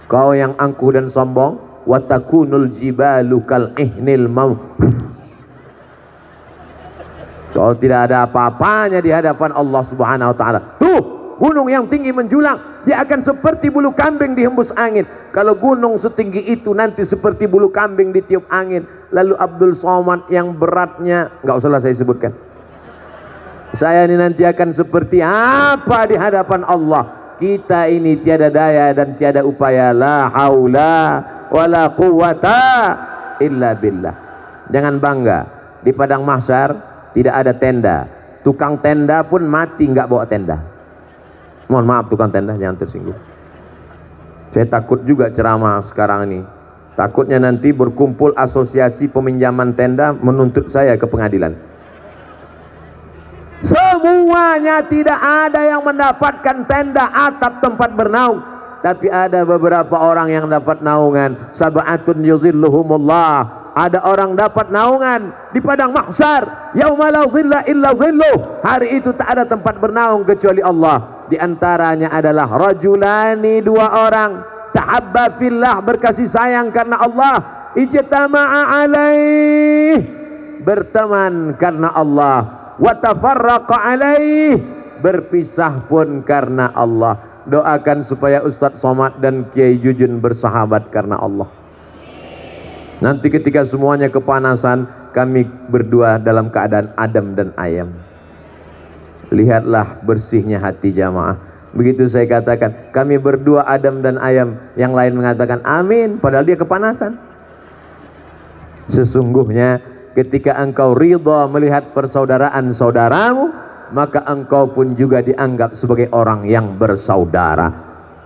Kau yang angkuh dan sombong, watakunul jibalu kal'ihnil manfush. Kalau tidak ada apa-apanya di hadapan Allah Subhanahu wa taala. Tuh, gunung yang tinggi menjulang, dia akan seperti bulu kambing dihembus angin. Kalau gunung setinggi itu nanti seperti bulu kambing ditiup angin. Lalu Abdul Somad yang beratnya nggak usahlah saya sebutkan. Saya ini nanti akan seperti apa di hadapan Allah. Kita ini tiada daya dan tiada upaya. La haula wala quwata illa billah. Jangan bangga di padang mahsyar tidak ada tenda. Tukang tenda pun mati nggak bawa tenda. Mohon maaf tukang tenda, jangan tersinggung. Saya takut juga ceramah sekarang ini. Takutnya nanti berkumpul asosiasi peminjaman tenda menuntut saya ke pengadilan. Semuanya tidak ada yang mendapatkan tenda atap tempat bernaung, tapi ada beberapa orang yang dapat naungan. Sab'atun yuzilluhumullah. Ada orang dapat naungan di padang mahsyar, yauma la zilla illa zilluh. Hari itu tak ada tempat bernaung kecuali Allah. Di antaranya adalah rajulani, dua orang, tahabba fillah, berkasih sayang karena Allah, ijtama'a alaih, berteman karena Allah, wa tafarraqa alaih, berpisah pun karena Allah. Doakan supaya Ustadz Somad dan Kiai Jujun bersahabat karena Allah. Nanti ketika semuanya kepanasan, kami berdua dalam keadaan adem dan ayam. Lihatlah bersihnya hati jamaah. Begitu saya katakan, kami berdua adem dan ayam, yang lain mengatakan amin, padahal dia kepanasan. Sesungguhnya ketika engkau ridha melihat persaudaraan saudaramu, maka engkau pun juga dianggap sebagai orang yang bersaudara.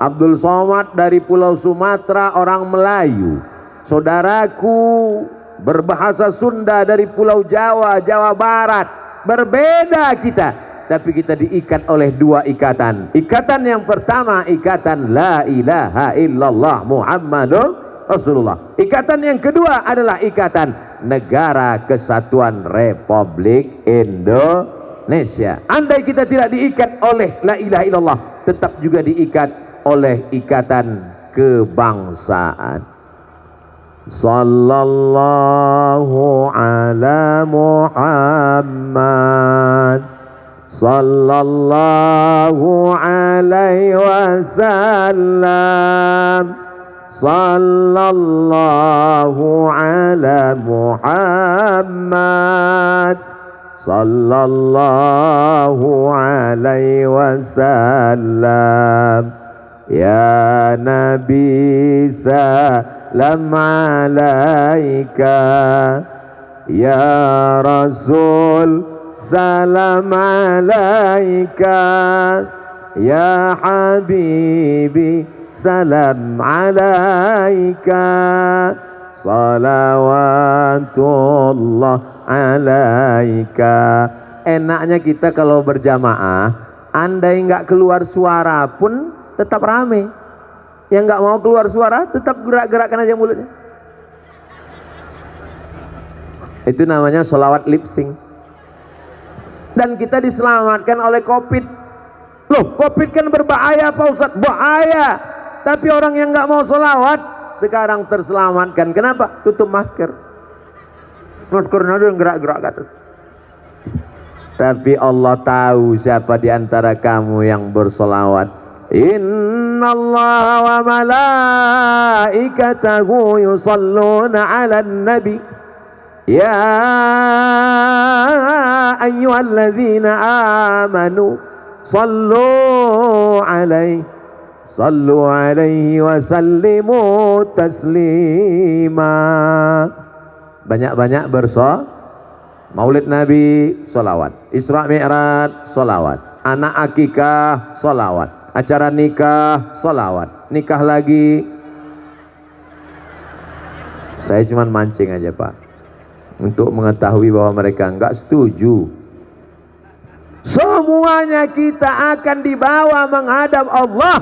Abdul Somad dari Pulau Sumatera, orang Melayu. Saudaraku berbahasa Sunda dari Pulau Jawa, Jawa Barat. Berbeda kita, tapi kita diikat oleh dua ikatan. Ikatan yang pertama, ikatan la ilaha illallah Muhammadur Rasulullah. Ikatan yang kedua adalah ikatan Negara Kesatuan Republik Indonesia. Andai kita tidak diikat oleh la ilaha illallah, tetap juga diikat oleh ikatan kebangsaan. Sallallahu ala Muhammad, sallallahu alaihi wasallam, sallallahu ala Muhammad, sallallahu alaihi wasallam. Ya Nabi salam alaika, ya Rasul salam alaika, ya Habibi salam alaika, salawatullah alaika. Enaknya kita kalau berjamaah, andai nggak keluar suara pun tetap rame. Yang nggak mau keluar suara, tetap gerak-gerakkan aja mulutnya. Itu namanya sholawat lip sync. Dan kita diselamatkan oleh COVID. Loh, COVID kan berbahaya Pak Ustadz. Bahaya. Tapi orang yang nggak mau sholawat sekarang terselamatkan. Kenapa? Tutup masker. Maskernya ada yang gerak-gerak ke atas. Tapi Allah tahu siapa di antara kamu yang bersolawat. Inna Allah wa malaikatahu yusalluna ala nabi, ya ayyuhalladzina amanu sallu alaihi wa sallimu taslima. Banyak-banyak Maulid Nabi, solawat. Isra Mi'raj, solawat. Anak akikah, solawat. Acara nikah, solawat. Nikah lagi. Saya cuma mancing aja Pak, untuk mengetahui bahwa mereka enggak setuju. Semuanya kita akan dibawa menghadap Allah,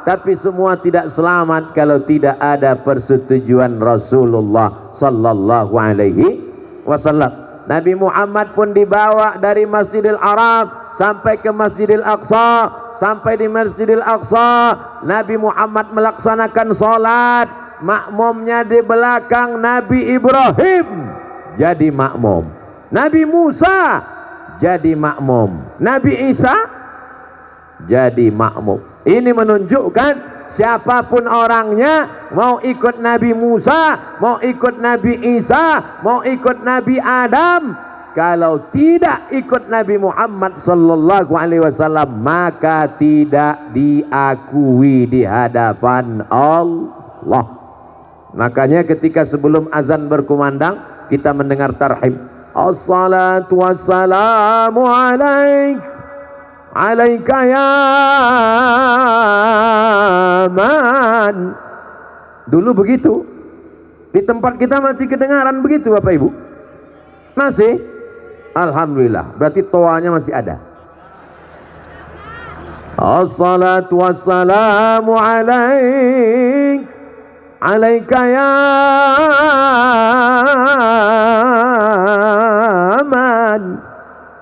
tapi semua tidak selamat kalau tidak ada persetujuan Rasulullah sallallahu alaihi wasallam. Nabi Muhammad pun dibawa dari Masjidil Arab sampai ke Masjidil Aqsa. Sampai di Masjidil Aqsa, Nabi Muhammad melaksanakan sholat. Makmumnya di belakang Nabi Ibrahim jadi makmum, Nabi Musa jadi makmum, Nabi Isa jadi makmum. Ini menunjukkan siapapun orangnya, mau ikut Nabi Musa, mau ikut Nabi Isa, mau ikut Nabi Adam, kalau tidak ikut Nabi Muhammad sallallahu alaihi wasallam, maka tidak diakui di hadapan Allah. Makanya ketika sebelum azan berkumandang, kita mendengar tarhib. Assalatu wassalamu alaika ya man. Dulu begitu. Di tempat kita masih kedengaran begitu Bapak Ibu? Masih? Alhamdulillah, berarti toanya masih ada. Assalatu wassalamu alaika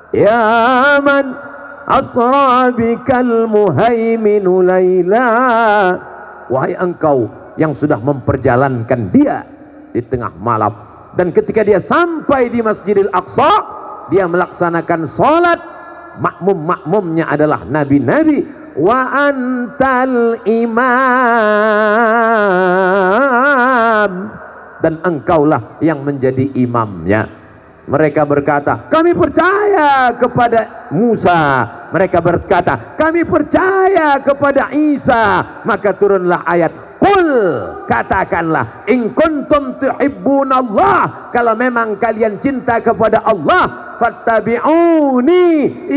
ya man asra bikal muhaiminu laila. Wahai engkau yang sudah memperjalankan dia di tengah malam, dan ketika dia sampai di Masjidil Aqsa, dia melaksanakan salat. Makmum-makmumnya adalah nabi-nabi. Wa antal imam, dan engkaulah yang menjadi imamnya. Mereka berkata, kami percaya kepada Musa. Mereka berkata, kami percaya kepada Isa. Maka turunlah ayat, qul, katakanlah, in kuntum tuhibbunallah, kalau memang kalian cinta kepada Allah, fattabi'uni,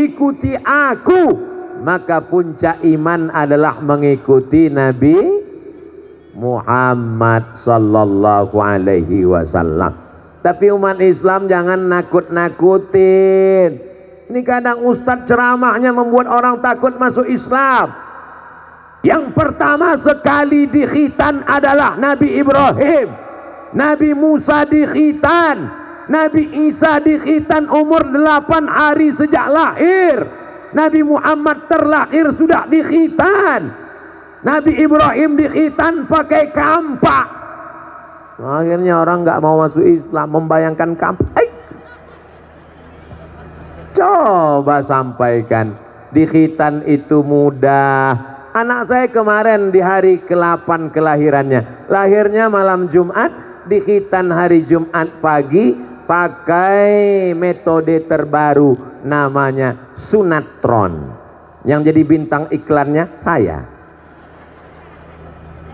ikuti aku. Maka puncak iman adalah mengikuti Nabi Muhammad sallallahu alaihi wasallam. Tapi umat Islam jangan nakut-nakutin. Ini kadang ustadz ceramahnya membuat orang takut masuk Islam. Yang pertama sekali dikhitan adalah Nabi Ibrahim, Nabi Musa dikhitan, Nabi Isa dikhitan umur 8 hari sejak lahir. Nabi Muhammad terlahir sudah dikhitan. Nabi Ibrahim dikhitan pakai kampak. Akhirnya orang nggak mau masuk Islam, membayangkan kampak. Coba sampaikan, dikhitan itu mudah. Anak saya kemarin di hari ke-8 kelahirannya, lahirnya malam Jumat, dikhitan hari Jumat pagi pakai metode terbaru namanya sunatron. Yang jadi bintang iklannya saya.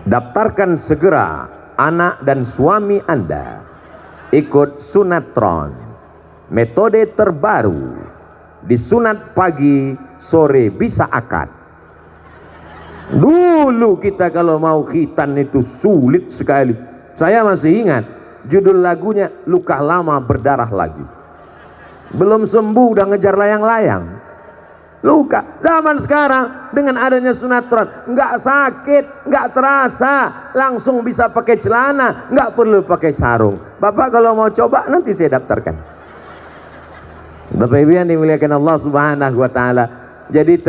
Daftarkan segera anak dan suami Anda ikut sunatron, metode terbaru. Disunat pagi, sore bisa akad. Dulu kita kalau mau khitan itu sulit sekali. Saya masih ingat judul lagunya, luka lama berdarah lagi. Belum sembuh udah ngejar layang-layang. Luka. Zaman sekarang dengan adanya sunatron, nggak sakit, nggak terasa, langsung bisa pakai celana, nggak perlu pakai sarung. Bapak kalau mau coba nanti saya daftarkan. Bapak Ibu yang dimuliakan Allah Subhanahu wa taala. Jadi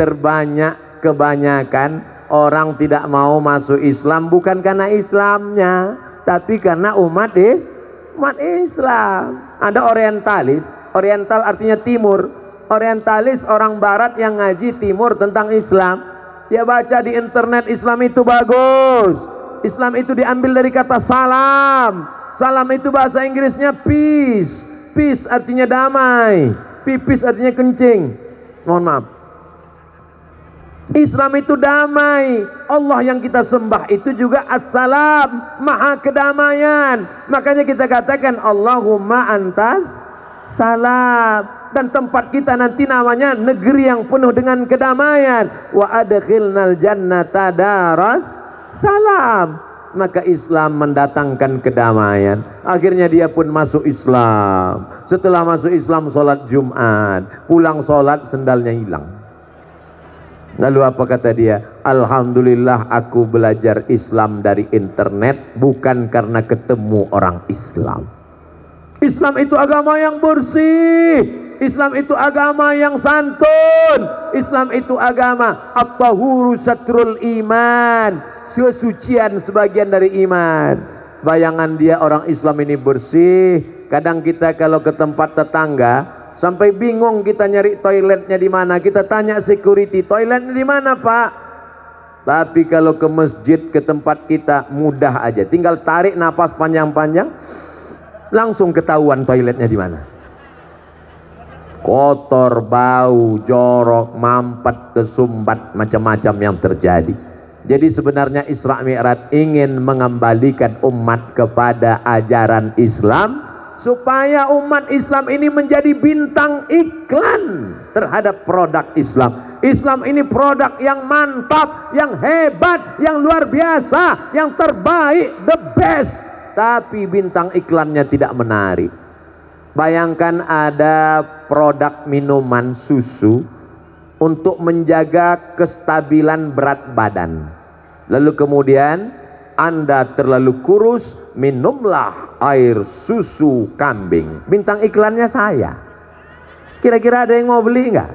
kebanyakan orang tidak mau masuk Islam bukan karena Islamnya, tapi karena umat Islam. Ada orientalis, oriental artinya timur. Orientalis orang barat yang ngaji timur tentang Islam. Dia baca di internet Islam itu bagus. Islam itu diambil dari kata salam. Salam itu bahasa Inggrisnya peace. Peace artinya damai. Pipis artinya kencing. Mohon maaf. Islam itu damai. Allah yang kita sembah itu juga assalam, maha kedamaian. Makanya kita katakan Allahumma antas salam. Dan tempat kita nanti namanya negeri yang penuh dengan kedamaian. Wa adkhilnal jannata daras salam. Maka Islam mendatangkan kedamaian. Akhirnya dia pun masuk Islam. Setelah masuk Islam, sholat Jumat, pulang sholat sendalnya hilang. Lalu apa kata dia? Alhamdulillah aku belajar Islam dari internet, bukan karena ketemu orang Islam. Islam itu agama yang bersih. Islam itu agama yang santun. Islam itu agama at-tahuru syatrul iman, kesucian sebagian dari iman. Bayangan dia orang Islam ini bersih. Kadang kita kalau ke tempat tetangga sampai bingung kita nyari toiletnya di mana. Kita tanya security, toiletnya di mana Pak? Tapi kalau ke masjid, ke tempat kita mudah aja. Tinggal tarik napas panjang-panjang, langsung ketahuan toiletnya di mana. Kotor, bau, jorok, mampet, kesumbat, macam-macam yang terjadi. Jadi sebenarnya Isra Mi'raj ingin mengembalikan umat kepada ajaran Islam, supaya umat Islam ini menjadi bintang iklan terhadap produk Islam. Islam ini produk yang mantap, yang hebat, yang luar biasa, yang terbaik, the best. Tapi bintang iklannya tidak menarik. Bayangkan ada produk minuman susu untuk menjaga kestabilan berat badan. Lalu kemudian Anda terlalu kurus, minumlah air susu kambing. Bintang iklannya saya. Kira-kira ada yang mau beli nggak?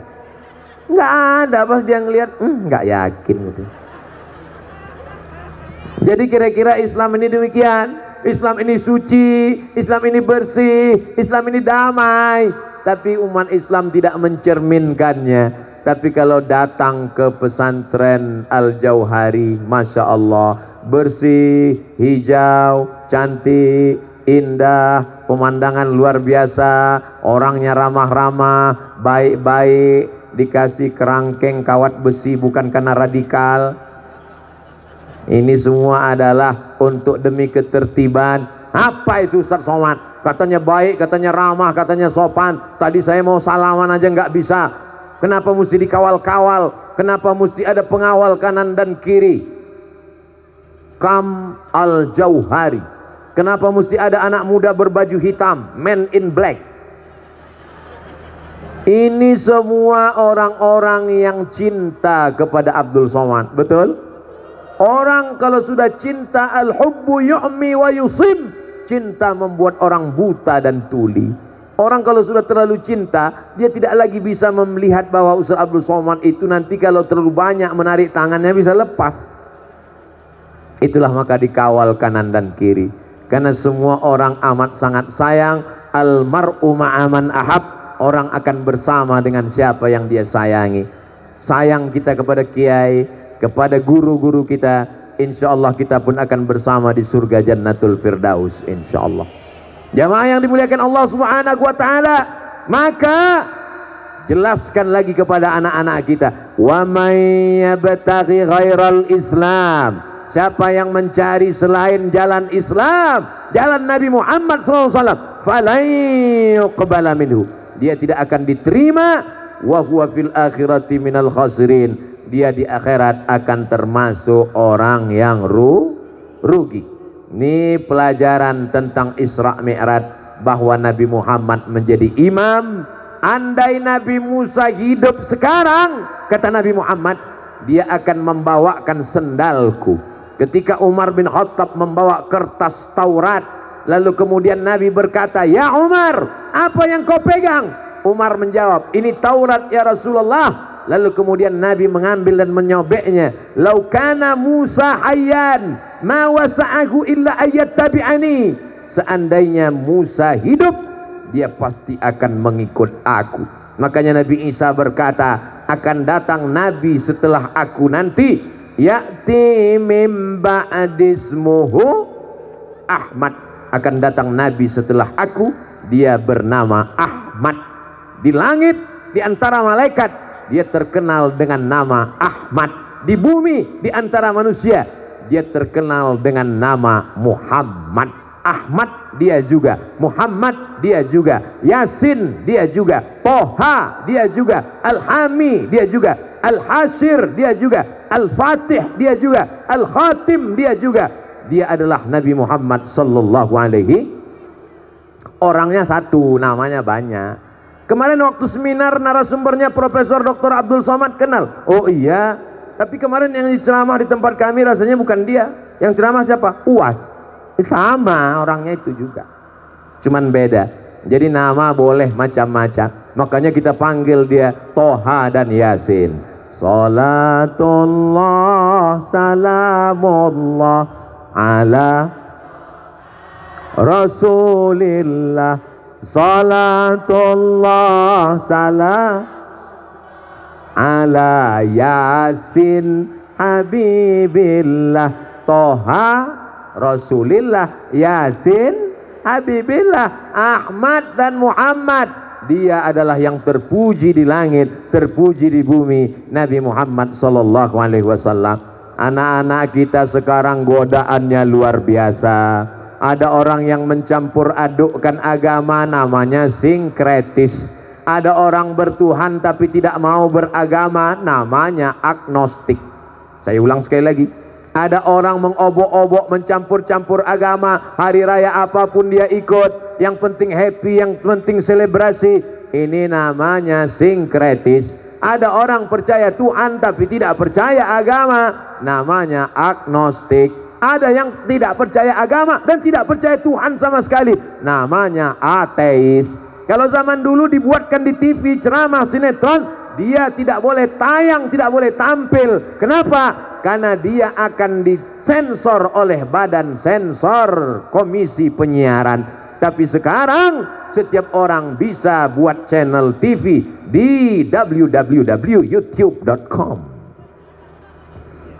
Nggak ada. Pas dia ngeliat, nggak yakin gitu. Jadi kira-kira Islam ini demikian. Islam ini suci, Islam ini bersih, Islam ini damai. Tapi umat Islam tidak mencerminkannya. Tapi kalau datang ke pesantren Al-Jauhari, Masya Allah, bersih, hijau, cantik, indah, pemandangan luar biasa, orangnya ramah-ramah, baik-baik, dikasih kerangkeng kawat besi bukan karena radikal. Ini semua adalah untuk demi ketertiban. Apa itu Ustaz Somad? Katanya baik, katanya ramah, katanya sopan. Tadi saya mau salaman aja nggak bisa. Kenapa mesti dikawal-kawal? Kenapa mesti ada pengawal kanan dan kiri? Kam Al-Jauhari. Kenapa mesti ada anak muda berbaju hitam, men in black? Ini semua orang-orang yang cinta kepada Abdul Somad. Betul? Orang kalau sudah cinta, al-hubbu yu'mi wa yusim. Cinta membuat orang buta dan tuli. Orang kalau sudah terlalu cinta, dia tidak lagi bisa melihat bahwa Ustaz Abdul Somad itu nanti kalau terlalu banyak menarik tangannya bisa lepas. Itulah maka dikawal kanan dan kiri. Karena semua orang amat sangat sayang. Al-mar'u ma'aman ahab. Orang akan bersama dengan siapa yang dia sayangi. Sayang kita kepada kiai, kepada guru-guru kita, insya Allah kita pun akan bersama di surga Jannatul Firdaus, insya Allah. Jamaah yang dimuliakan Allah Subhanahu wa Ta'ala, maka jelaskan lagi kepada anak-anak kita, wa may yabtaghi ghairal Islam, siapa yang mencari selain jalan Islam, jalan Nabi Muhammad SAW, falan yuqbala minhu, dia tidak akan diterima, wa huwa fil akhirati minal khasirin, dia di akhirat akan termasuk orang yang rugi. Ini pelajaran tentang Isra Mi'raj, bahwa Nabi Muhammad menjadi imam. Andai Nabi Musa hidup sekarang, kata Nabi Muhammad, dia akan membawakan sendalku. Ketika Umar bin Khattab membawa kertas Taurat, lalu kemudian Nabi berkata, ya Umar, apa yang kau pegang? Umar menjawab, ini Taurat ya Rasulullah. Lalu kemudian Nabi mengambil dan menyobeknya. Lau kana Musa hayyan ma wasa'ahu illa ayat tabi'ani. Seandainya Musa hidup, dia pasti akan mengikut aku. Makanya Nabi Isa berkata, akan datang Nabi setelah aku nanti, ya'ti mim ba'dismuhu Ahmad. Akan datang Nabi setelah aku, dia bernama Ahmad. Di langit, di antara malaikat, dia terkenal dengan nama Ahmad. Di bumi, di antara manusia, dia terkenal dengan nama Muhammad. Ahmad dia juga, Muhammad dia juga, Yasin dia juga, Toha dia juga, Al-Hami dia juga, Al-Hashir dia juga, Al-Fatih dia juga, Al-Khatim dia juga. Dia adalah Nabi Muhammad sallallahu alaihi. Orangnya satu, namanya banyak. Kemarin waktu seminar narasumbernya Profesor Dr. Abdul Somad kenal. Oh iya, tapi kemarin yang ceramah di tempat kami rasanya bukan dia. Yang ceramah siapa? UAS. Sama orangnya itu juga, cuman beda. Jadi nama boleh macam-macam. Makanya kita panggil dia Toha dan Yasin. Salatullah salamullah ala Rasulillah. Salatullah salam ala Yasin Habibillah. Toha Rasulillah, Yasin Habibillah, Ahmad dan Muhammad. Dia adalah yang terpuji di langit, terpuji di bumi, Nabi Muhammad sallallahu alaihi wasallam. Anak-anak kita sekarang godaannya luar biasa. Ada orang yang mencampur adukkan agama, namanya sinkretis. Ada orang bertuhan tapi tidak mau beragama, namanya agnostik. Saya ulang sekali lagi, Ada orang mengobok-obok, mencampur-campur agama, hari raya apapun dia ikut, yang penting happy, yang penting selebrasi. Ini namanya sinkretis. Ada orang percaya Tuhan tapi tidak percaya agama, namanya agnostik. Ada yang tidak percaya agama dan tidak percaya Tuhan sama sekali, namanya ateis. Kalau zaman dulu dibuatkan di TV ceramah sinetron, dia tidak boleh tayang, tidak boleh tampil. Kenapa? Karena dia akan disensor oleh badan sensor komisi penyiaran. Tapi sekarang setiap orang bisa buat channel TV di www.youtube.com.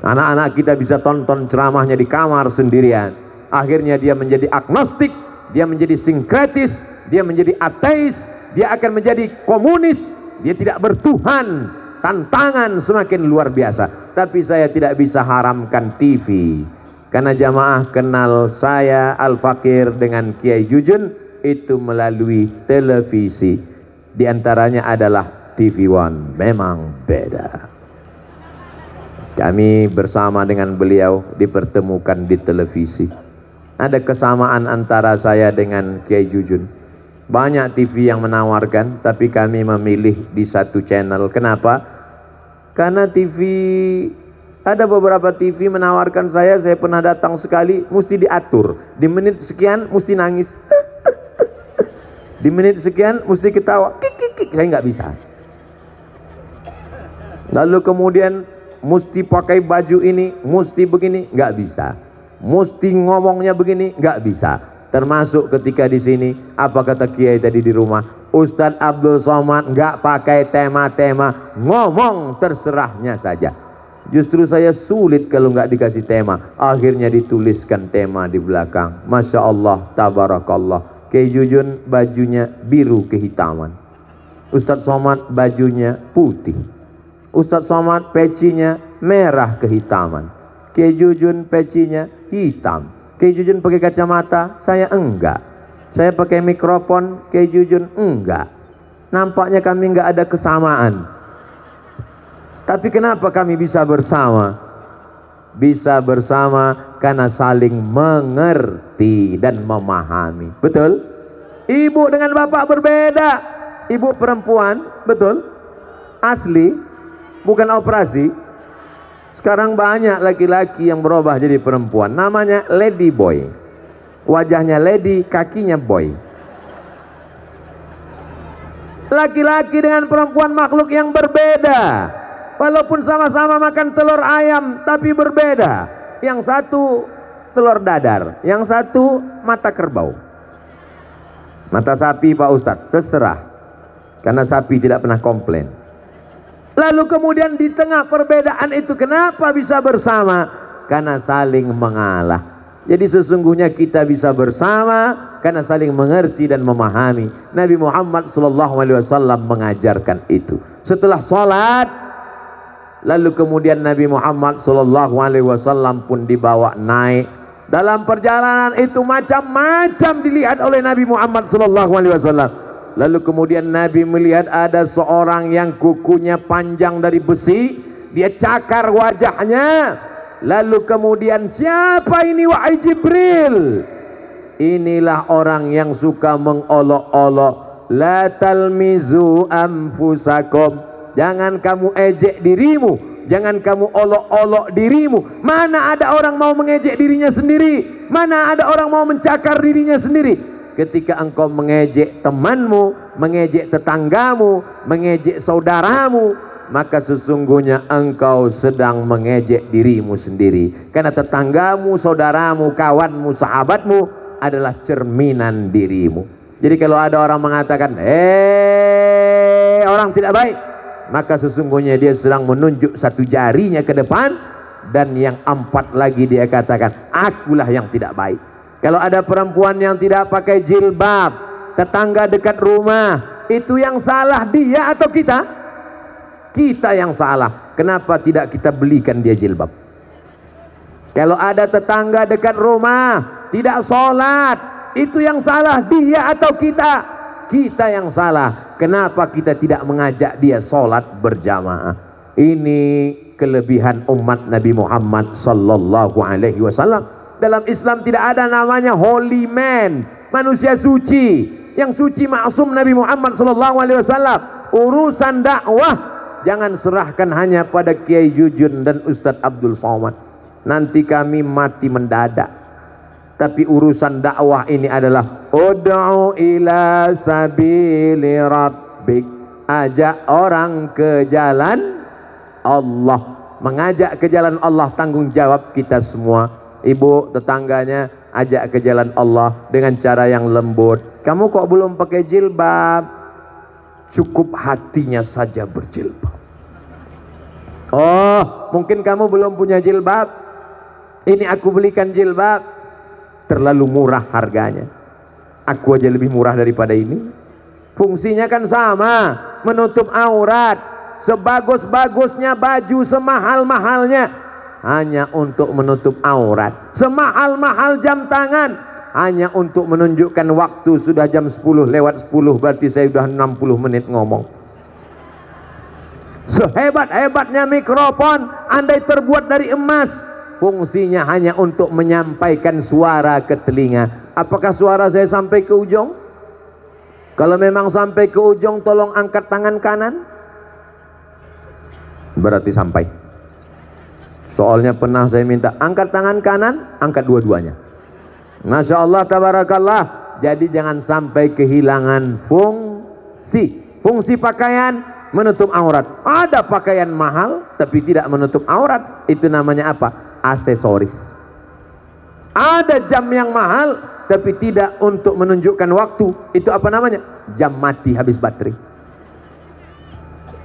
Anak-anak kita bisa tonton ceramahnya di kamar sendirian. Akhirnya dia menjadi agnostik, dia menjadi sinkretis, dia menjadi ateis, dia akan menjadi komunis, dia tidak bertuhan. Tantangan semakin luar biasa. Tapi saya tidak bisa haramkan TV, karena jamaah kenal saya Al-Fakir dengan Kiai Jujun itu melalui televisi. Di antaranya adalah TV One. Memang beda. Kami bersama dengan beliau dipertemukan di televisi. Ada kesamaan antara saya dengan Kiai Jujun. Banyak TV yang menawarkan, tapi kami memilih di satu channel. Kenapa? Karena TV, ada beberapa TV menawarkan saya pernah datang sekali, mesti diatur. Di menit sekian mesti nangis. Di menit sekian mesti ketawa. Kik. Saya nggak bisa. Lalu kemudian mesti pakai baju ini, mesti begini, nggak bisa. Mesti ngomongnya begini, nggak bisa. Termasuk ketika di sini, apa kata Kiai tadi di rumah? Ustadz Abdul Somad nggak pakai tema-tema, ngomong terserahnya saja. Justru saya sulit kalau nggak dikasih tema. Akhirnya dituliskan tema di belakang. Masya Allah, tabarakallah. Kiai Jujun bajunya biru kehitaman. Ustadz Somad bajunya putih. Ustadz Somad pecinya merah kehitaman. Kiai Jujun pecinya hitam. Kiai Jujun pakai kacamata, saya enggak. Saya pakai mikrofon, Kiai Jujun enggak. Nampaknya kami enggak ada kesamaan. Tapi kenapa kami bisa bersama? Bisa bersama karena saling mengerti dan memahami. Betul? Ibu dengan bapak berbeda. Ibu perempuan, betul? Asli, bukan operasi. Sekarang banyak laki-laki yang berubah jadi perempuan. Namanya lady boy. Wajahnya lady, kakinya boy. Laki-laki dengan perempuan makhluk yang berbeda. Walaupun sama-sama makan telur ayam, tapi berbeda. Yang satu telur dadar, yang satu mata kerbau. Mata sapi Pak Ustadz, terserah. Karena sapi tidak pernah komplain. Lalu kemudian di tengah perbedaan itu kenapa bisa bersama? Karena saling mengalah. Jadi sesungguhnya kita bisa bersama karena saling mengerti dan memahami. Nabi Muhammad SAW mengajarkan itu. Setelah sholat, lalu kemudian Nabi Muhammad SAW pun dibawa naik. Dalam perjalanan itu macam-macam dilihat oleh Nabi Muhammad SAW. Lalu kemudian Nabi melihat ada seorang yang kukunya panjang dari besi, dia cakar wajahnya. Lalu kemudian siapa ini wahai Jibril? Inilah orang yang suka mengolok-olok. La talmizu anfusakum. Jangan kamu ejek dirimu, jangan kamu olok-olok dirimu. Mana ada orang mau mengejek dirinya sendiri? Mana ada orang mau mencakar dirinya sendiri? Ketika engkau mengejek temanmu, mengejek tetanggamu, mengejek saudaramu, maka sesungguhnya engkau sedang mengejek dirimu sendiri. Karena tetanggamu, saudaramu, kawanmu, sahabatmu adalah cerminan dirimu. Jadi kalau ada orang mengatakan, orang tidak baik, maka sesungguhnya dia sedang menunjuk satu jarinya ke depan, dan yang empat lagi dia katakan, akulah yang tidak baik. Kalau ada perempuan yang tidak pakai jilbab, tetangga dekat rumah, itu yang salah dia atau kita? Kita yang salah. Kenapa tidak kita belikan dia jilbab? Kalau ada tetangga dekat rumah tidak sholat, itu yang salah dia atau kita? Kita yang salah. Kenapa kita tidak mengajak dia sholat berjamaah? Ini kelebihan umat Nabi Muhammad sallallahu alaihi wasallam. Dalam Islam tidak ada namanya holy man, manusia suci. Yang suci maksum Nabi Muhammad sallallahu alaihi wasallam. Urusan dakwah jangan serahkan hanya pada Kiai Jujun dan Ustadz Abdul Somad. Nanti kami mati mendadak. Tapi urusan dakwah ini adalah ud'u ila sabili rabbik, ajak orang ke jalan Allah. Mengajak ke jalan Allah tanggung jawab kita semua. Ibu tetangganya ajak ke jalan Allah dengan cara yang lembut. Kamu kok belum pakai jilbab? Cukup hatinya saja berjilbab. Oh, mungkin kamu belum punya jilbab. Ini aku belikan jilbab. Terlalu murah harganya. Aku aja lebih murah daripada ini. Fungsinya kan sama, menutup aurat. Sebagus-bagusnya baju, semahal-mahalnya hanya untuk menutup aurat. Semahal-mahal jam tangan hanya untuk menunjukkan waktu. Sudah jam 10 lewat 10, berarti saya sudah 60 menit ngomong. Sehebat-hebatnya mikrofon, andai terbuat dari emas, fungsinya hanya untuk menyampaikan suara ke telinga. Apakah suara saya sampai ke ujung? Kalau memang sampai ke ujung, tolong angkat tangan kanan. Berarti sampai. Soalnya pernah saya minta angkat tangan kanan, angkat dua-duanya. Masya Allah, tabarakallah. Jadi jangan sampai kehilangan fungsi. Fungsi pakaian menutup aurat. Ada pakaian mahal tapi tidak menutup aurat. Itu namanya apa? Aksesoris. Ada jam yang mahal tapi tidak untuk menunjukkan waktu. Itu apa namanya? Jam mati, habis baterai.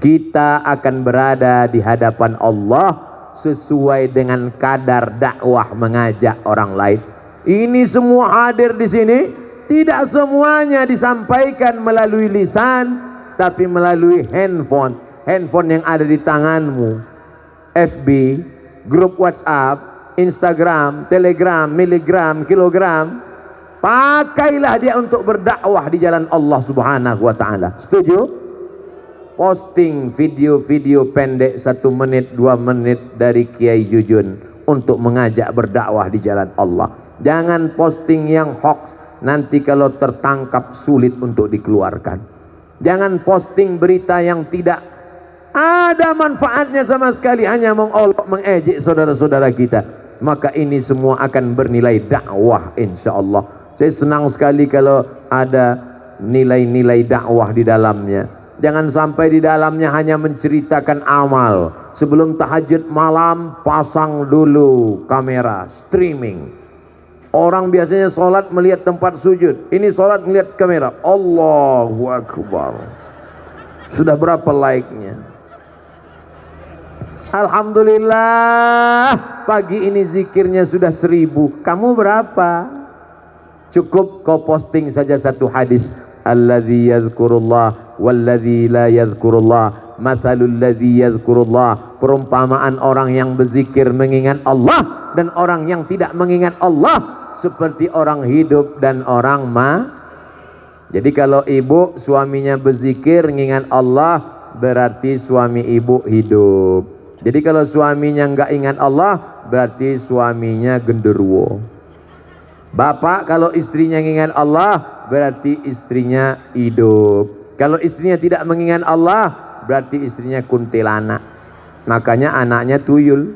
Kita akan berada di hadapan Allah sesuai dengan kadar dakwah mengajak orang lain. Ini semua hadir di sini, tidak semuanya disampaikan melalui lisan, tapi melalui handphone. Handphone yang ada di tanganmu. FB, grup WhatsApp, Instagram, Telegram, miligram, kilogram. Pakailah dia untuk berdakwah di jalan Allah Subhanahu wa taala. Setuju? Posting video-video pendek 1 menit 2 menit dari Kiai Jujun untuk mengajak berdakwah di jalan Allah. Jangan posting yang hoax, nanti kalau tertangkap sulit untuk dikeluarkan. Jangan posting berita yang tidak ada manfaatnya sama sekali, hanya mengolok mengejek saudara-saudara kita. Maka ini semua akan bernilai dakwah insyaallah. Saya senang sekali kalau ada nilai-nilai dakwah di dalamnya. Jangan sampai di dalamnya hanya menceritakan amal. Sebelum tahajud malam, pasang dulu kamera, streaming. Orang biasanya sholat melihat tempat sujud. Ini sholat melihat kamera. Allahu Akbar. Sudah berapa like-nya? Alhamdulillah, pagi ini zikirnya sudah 1000. Kamu berapa? Cukup kau posting saja satu hadis. Alladzi yadhkurullah walladzi la yadhkurullah mathalul ladzi yadhkurullah. Perumpamaan orang yang berzikir mengingat Allah dan orang yang tidak mengingat Allah seperti orang hidup dan orang Jadi kalau ibu suaminya berzikir mengingat Allah, berarti suami ibu hidup. Jadi kalau suaminya enggak ingat Allah, berarti suaminya genderuwo. Bapak kalau istrinya mengingat Allah, berarti istrinya hidup. Kalau istrinya tidak mengingat Allah, berarti istrinya kuntilanak. Makanya anaknya tuyul.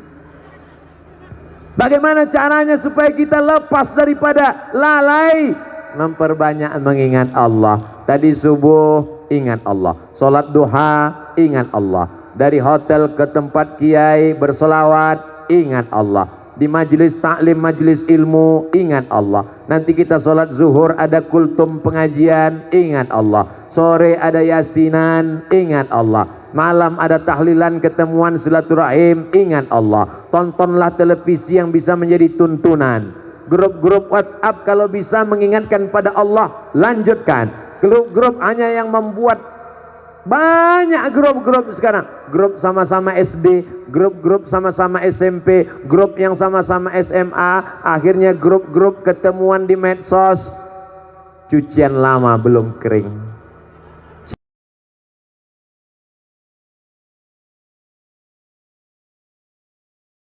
Bagaimana caranya supaya kita lepas daripada lalai? Memperbanyak mengingat Allah. Tadi subuh ingat Allah, solat duha ingat Allah, dari hotel ke tempat kiai bersolawat ingat Allah, di majelis taklim, majelis ilmu ingat Allah. Nanti kita sholat zuhur ada kultum pengajian, ingat Allah. Sore ada yasinan, ingat Allah. Malam ada tahlilan, ketemuan silaturahim, ingat Allah. Tontonlah televisi yang bisa menjadi tuntunan. Grup-grup WhatsApp kalau bisa mengingatkan pada Allah, lanjutkan. Grup-grup hanya yang membuat banyak grup-grup sekarang. Grup sama-sama SD, grup-grup sama-sama SMP, grup yang sama-sama SMA, akhirnya grup-grup ketemuan di medsos. Cucian lama belum kering.